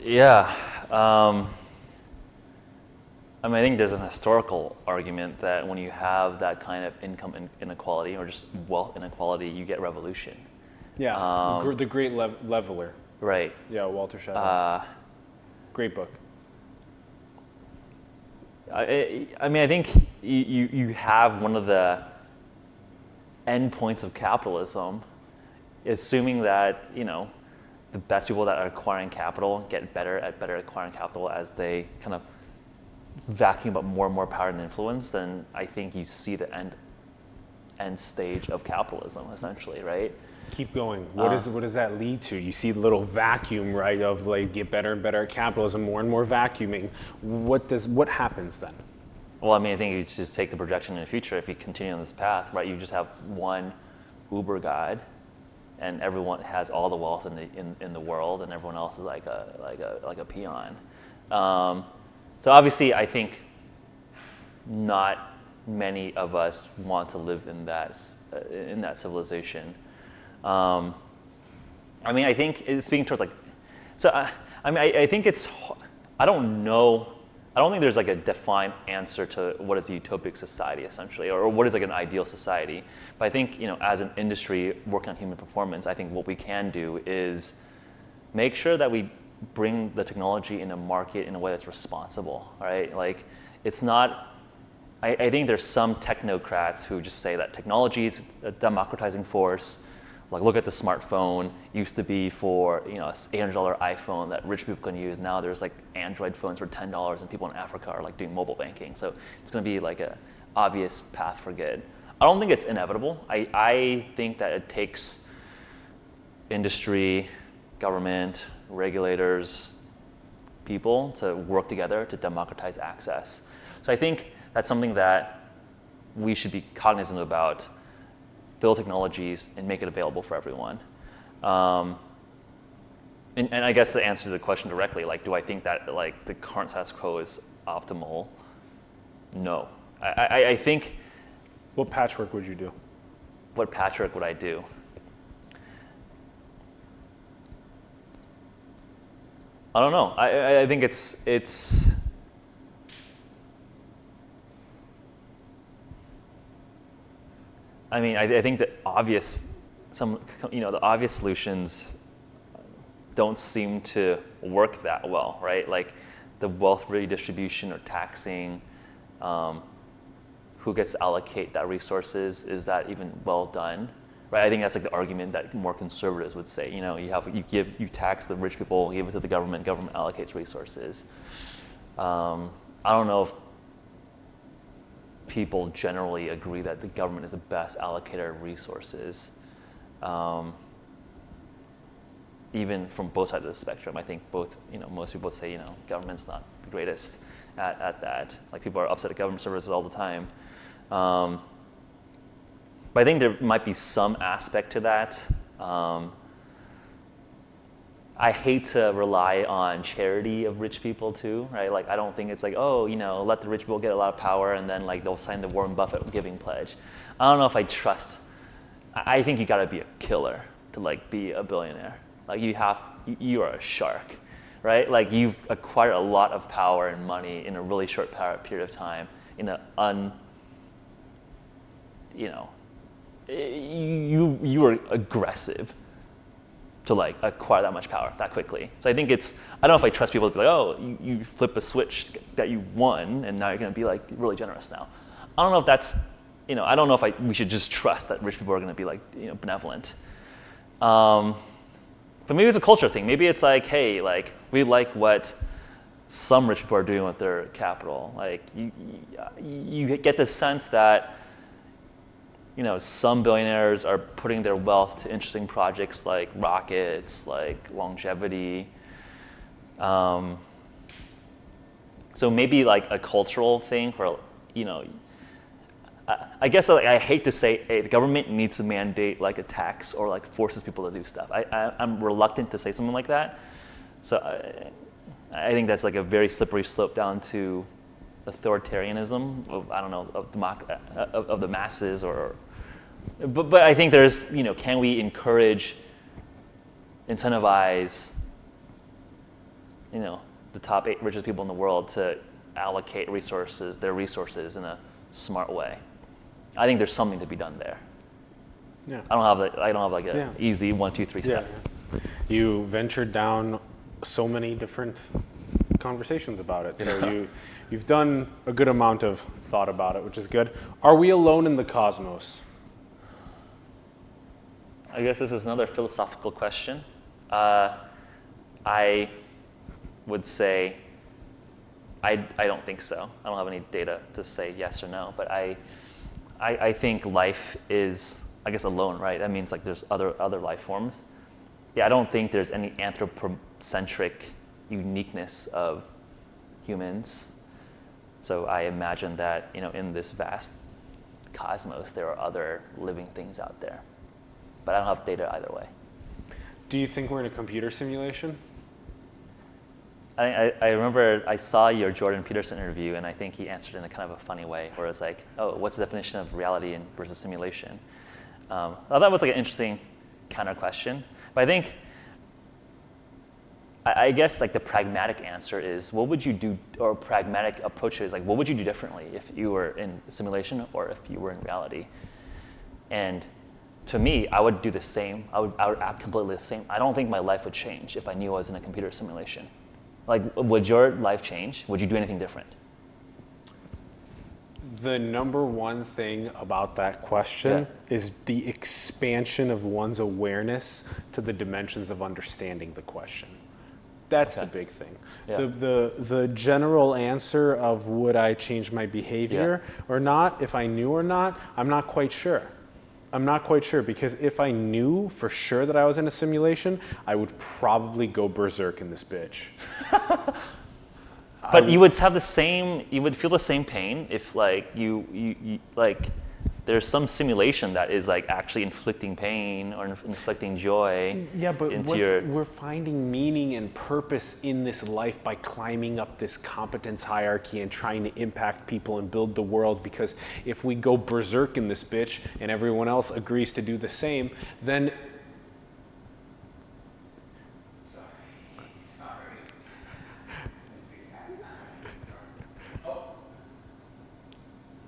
Yeah. I mean, I think there's an historical argument that when you have that kind of income inequality or just wealth inequality, you get revolution. Yeah, the Great Leveler. Right. Yeah, Walter Shadow. Great book. I mean, I think you have one of the endpoints of capitalism, assuming that, the best people that are acquiring capital get better at acquiring capital as they kind of vacuum up more and more power and influence. Then I think you see the end stage of capitalism, essentially, right? Keep going. What does that lead to? You see the little vacuum, right, of like get better and better at capitalism, more and more vacuuming. What happens then? Well, I mean, I think you just take the projection in the future. If you continue on this path, right, you just have one Uber guide, and everyone has all the wealth in the world, and everyone else is like a peon. So obviously, I think not many of us want to live in that civilization. I mean, I think speaking towards I think it's. I don't know don't think there's like a defined answer to what is a utopic society essentially, or what is like an ideal society. But I think, as an industry working on human performance, I think what we can do is make sure that we bring the technology in a market in a way that's responsible, right? Like, it's not, I think there's some technocrats who just say that technology is a democratizing force. Like, look at the smartphone. It used to be for, an $800 iPhone that rich people can use. Now there's like Android phones for $10, and people in Africa are like doing mobile banking. So it's going to be like a obvious path for good. I don't think it's inevitable. I think that it takes industry, government, regulators, people to work together to democratize access. So I think that's something that we should be cognizant about. Build technologies and make it available for everyone. And I guess the answer to the question directly, like, do I think that like the current status quo is optimal? No. I think. What patchwork would you do? What patchwork would I do? I don't know. I think it's. I mean, I think that the obvious solutions don't seem to work that well, right? Like the wealth redistribution or taxing, who gets to allocate that resources, is that even well done, right? I think that's like the argument that more conservatives would say. You tax the rich people, give it to the government allocates resources. I don't know if people generally agree that the government is the best allocator of resources, even from both sides of the spectrum. I think most people say, government's not the greatest at that. Like, people are upset at government services all the time. But I think there might be some aspect to that. I hate to rely on charity of rich people too, right? Like, I don't think it's like, let the rich people get a lot of power and then like they'll sign the Warren Buffett giving pledge. I don't know if I trust. I think you gotta be a killer to like be a billionaire. Like, you are a shark, right? Like, you've acquired a lot of power and money in a really short period of time in you were aggressive to like acquire that much power that quickly. So I think I don't know if I trust people to be like, you flip a switch that you won and now you're gonna be like really generous now. I don't know if that's, I don't know if we should just trust that rich people are gonna be like, benevolent. But maybe it's a culture thing. Maybe it's like, hey, like, we like what some rich people are doing with their capital. Like, you get the sense that, some billionaires are putting their wealth to interesting projects like rockets, like longevity. So maybe like a cultural thing where, I guess I hate to say, hey, the government needs to mandate like a tax or like forces people to do stuff. I'm reluctant to say something like that. So I think that's like a very slippery slope down to authoritarianism of the masses, but I think there's, can we encourage, incentivize, the top 8 richest people in the world to allocate their resources in a smart way? I think there's something to be done there. Yeah. I don't have like an easy 1, 2, 3 step. Yeah. You ventured down so many different conversations about it. So you've done a good amount of thought about it, which is good. Are we alone in the cosmos? I guess this is another philosophical question. I would say I don't think so. I don't have any data to say yes or no, but I think life is, I guess, alone, right? That means like there's other life forms. Yeah, I don't think there's any anthropocentric uniqueness of humans. So I imagine that, in this vast cosmos, there are other living things out there. But I don't have data either way. Do you think we're in a computer simulation? I remember I saw your Jordan Peterson interview, and I think he answered in a kind of a funny way, where it's like, oh, what's the definition of reality versus simulation? Well, that was like an interesting counter question. But I think I guess like the pragmatic answer is, what would you do, or pragmatic approach is like, what would you do differently if you were in simulation or if you were in reality? And to me, I would do the same. I would act completely the same. I don't think my life would change if I knew I was in a computer simulation. Like, would your life change? Would you do anything different? The number one thing about that question is the expansion of one's awareness to the dimensions of understanding the question. That's the big thing. Yeah. The general answer of would I change my behavior or not, if I knew or not, I'm not quite sure. I'm not quite sure, because if I knew for sure that I was in a simulation, I would probably go berserk in this bitch. But you would have the same, you would feel the same pain if like you like, there's some simulation that is like actually inflicting pain or inflicting joy. Yeah, but into we're finding meaning and purpose in this life by climbing up this competence hierarchy and trying to impact people and build the world, because if we go berserk in this bitch and everyone else agrees to do the same, then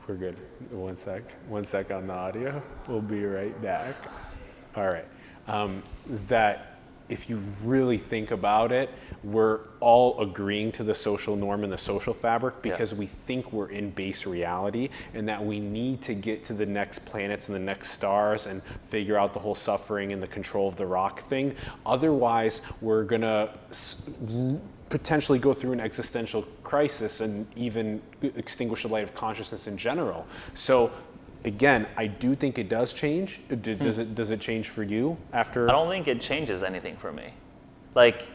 we're good. One sec on the audio. We'll be right back. All right. That if you really think about it, we're all agreeing to the social norm and the social fabric because we think we're in base reality, and that we need to get to the next planets and the next stars and figure out the whole suffering and the control of the rock thing. Otherwise, we're gonna potentially go through an existential crisis and even extinguish the light of consciousness in general. So again, I do think it does change. Does it change for you after? I don't think it changes anything for me. Like,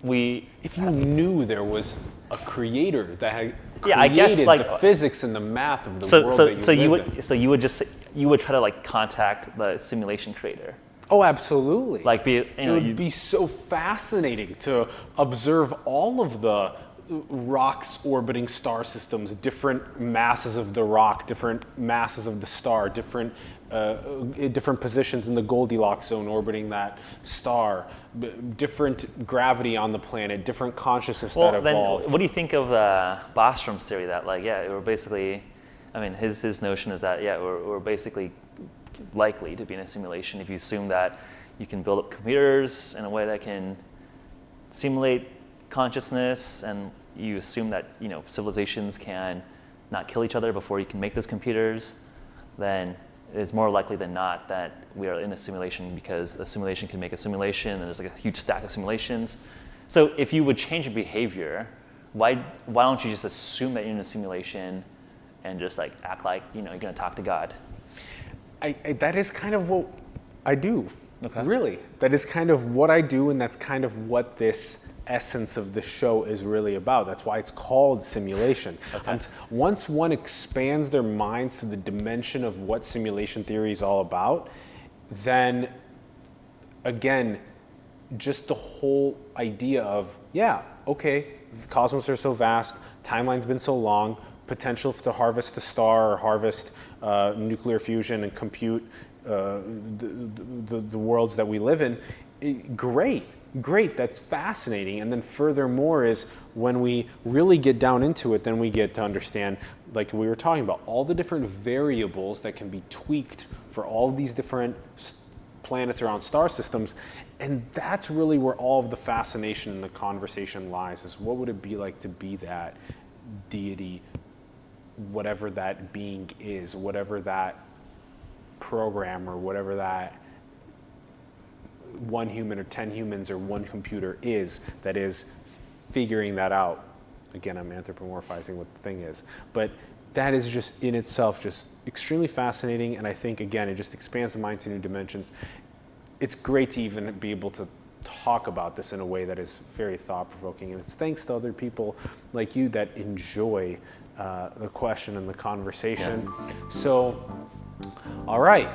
if you knew there was a creator that had I guess, created like, the physics and the math of the world that you live in. you would try to like contact the simulation creator. Oh, absolutely. Like, it would be so fascinating to observe all of the rocks orbiting star systems, different masses of the rock, different masses of the star, different positions in the Goldilocks zone orbiting that star, different gravity on the planet, different consciousness that evolved. Then what do you think of Bostrom's theory that, like, we're basically, I mean, his notion is that, we're basically likely to be in a simulation if you assume that you can build up computers in a way that can simulate consciousness, and you assume that civilizations can not kill each other before you can make those computers, then it's more likely than not that we are in a simulation, because a simulation can make a simulation and there's like a huge stack of simulations. So if you would change your behavior, why don't you just assume that you're in a simulation and just like act like you're going to talk to God? That is kind of what I do. Okay. Really. That is kind of what I do, and that's kind of what this essence of the show is really about. That's why it's called simulation. Okay. And once one expands their minds to the dimension of what simulation theory is all about, then again, just the whole idea of, the cosmos are so vast, timeline's been so long, potential to harvest a star or harvest nuclear fusion and compute the worlds that we live in. Great, that's fascinating. And then furthermore is when we really get down into it, then we get to understand, like we were talking about, all the different variables that can be tweaked for all of these different planets around star systems. And that's really where all of the fascination in the conversation lies, is what would it be like to be that deity, whatever that being is, whatever that program or whatever that one human or 10 humans or one computer is that is figuring that out. Again, I'm anthropomorphizing what the thing is, but that is just in itself just extremely fascinating. And I think, again, it just expands the mind to new dimensions. It's great to even be able to talk about this in a way that is very thought-provoking, and it's thanks to other people like you that enjoy the question and the conversation. So, all right,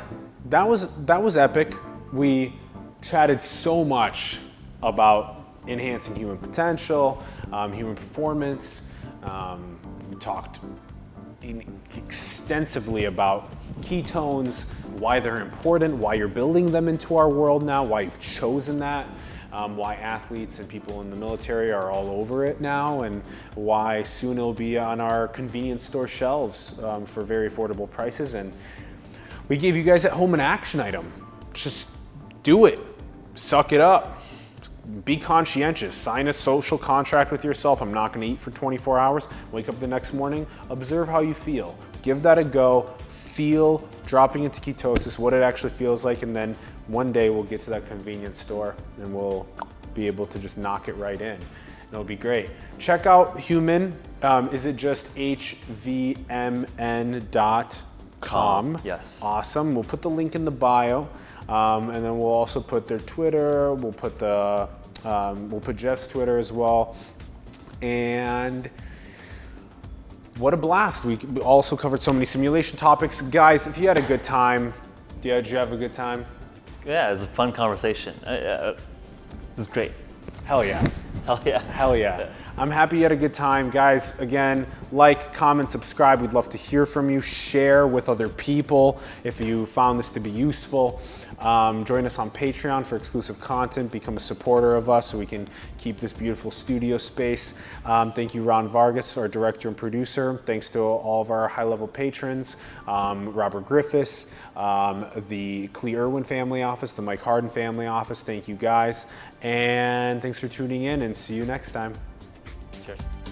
that was epic. We chatted so much about enhancing human potential, human performance. We talked extensively about ketones, why they're important, why you're building them into our world now, why you've chosen that. why athletes and people in the military are all over it now, and why soon it'll be on our convenience store shelves for very affordable prices. And we gave you guys at home an action item. Just do it. Suck it up. Be conscientious. Sign a social contract with yourself. I'm not going to eat for 24 hours. Wake up the next morning. Observe how you feel. Give that a go. Feel dropping into ketosis, what it actually feels like, and then one day we'll get to that convenience store and we'll be able to just knock it right in. It'll be great. Check out HVMN. Is it just hvmn.com? Yes. Awesome. We'll put the link in the bio, and then we'll also put their Twitter. We'll put Jeff's Twitter as well, and what a blast. We also covered so many simulation topics. Guys, if you had a good time, did you have a good time? Yeah, it was a fun conversation. It was great. Hell yeah. Hell yeah. Hell yeah. I'm happy you had a good time. Guys, again, like, comment, subscribe. We'd love to hear from you. Share with other people if you found this to be useful. Join us on Patreon for exclusive content. Become a supporter of us so we can keep this beautiful studio space. Thank you, Ron Vargas, our director and producer. Thanks to all of our high-level patrons, Robert Griffiths, the Clee Irwin family office, the Mike Harden family office. Thank you, guys. And thanks for tuning in, and see you next time. Cheers.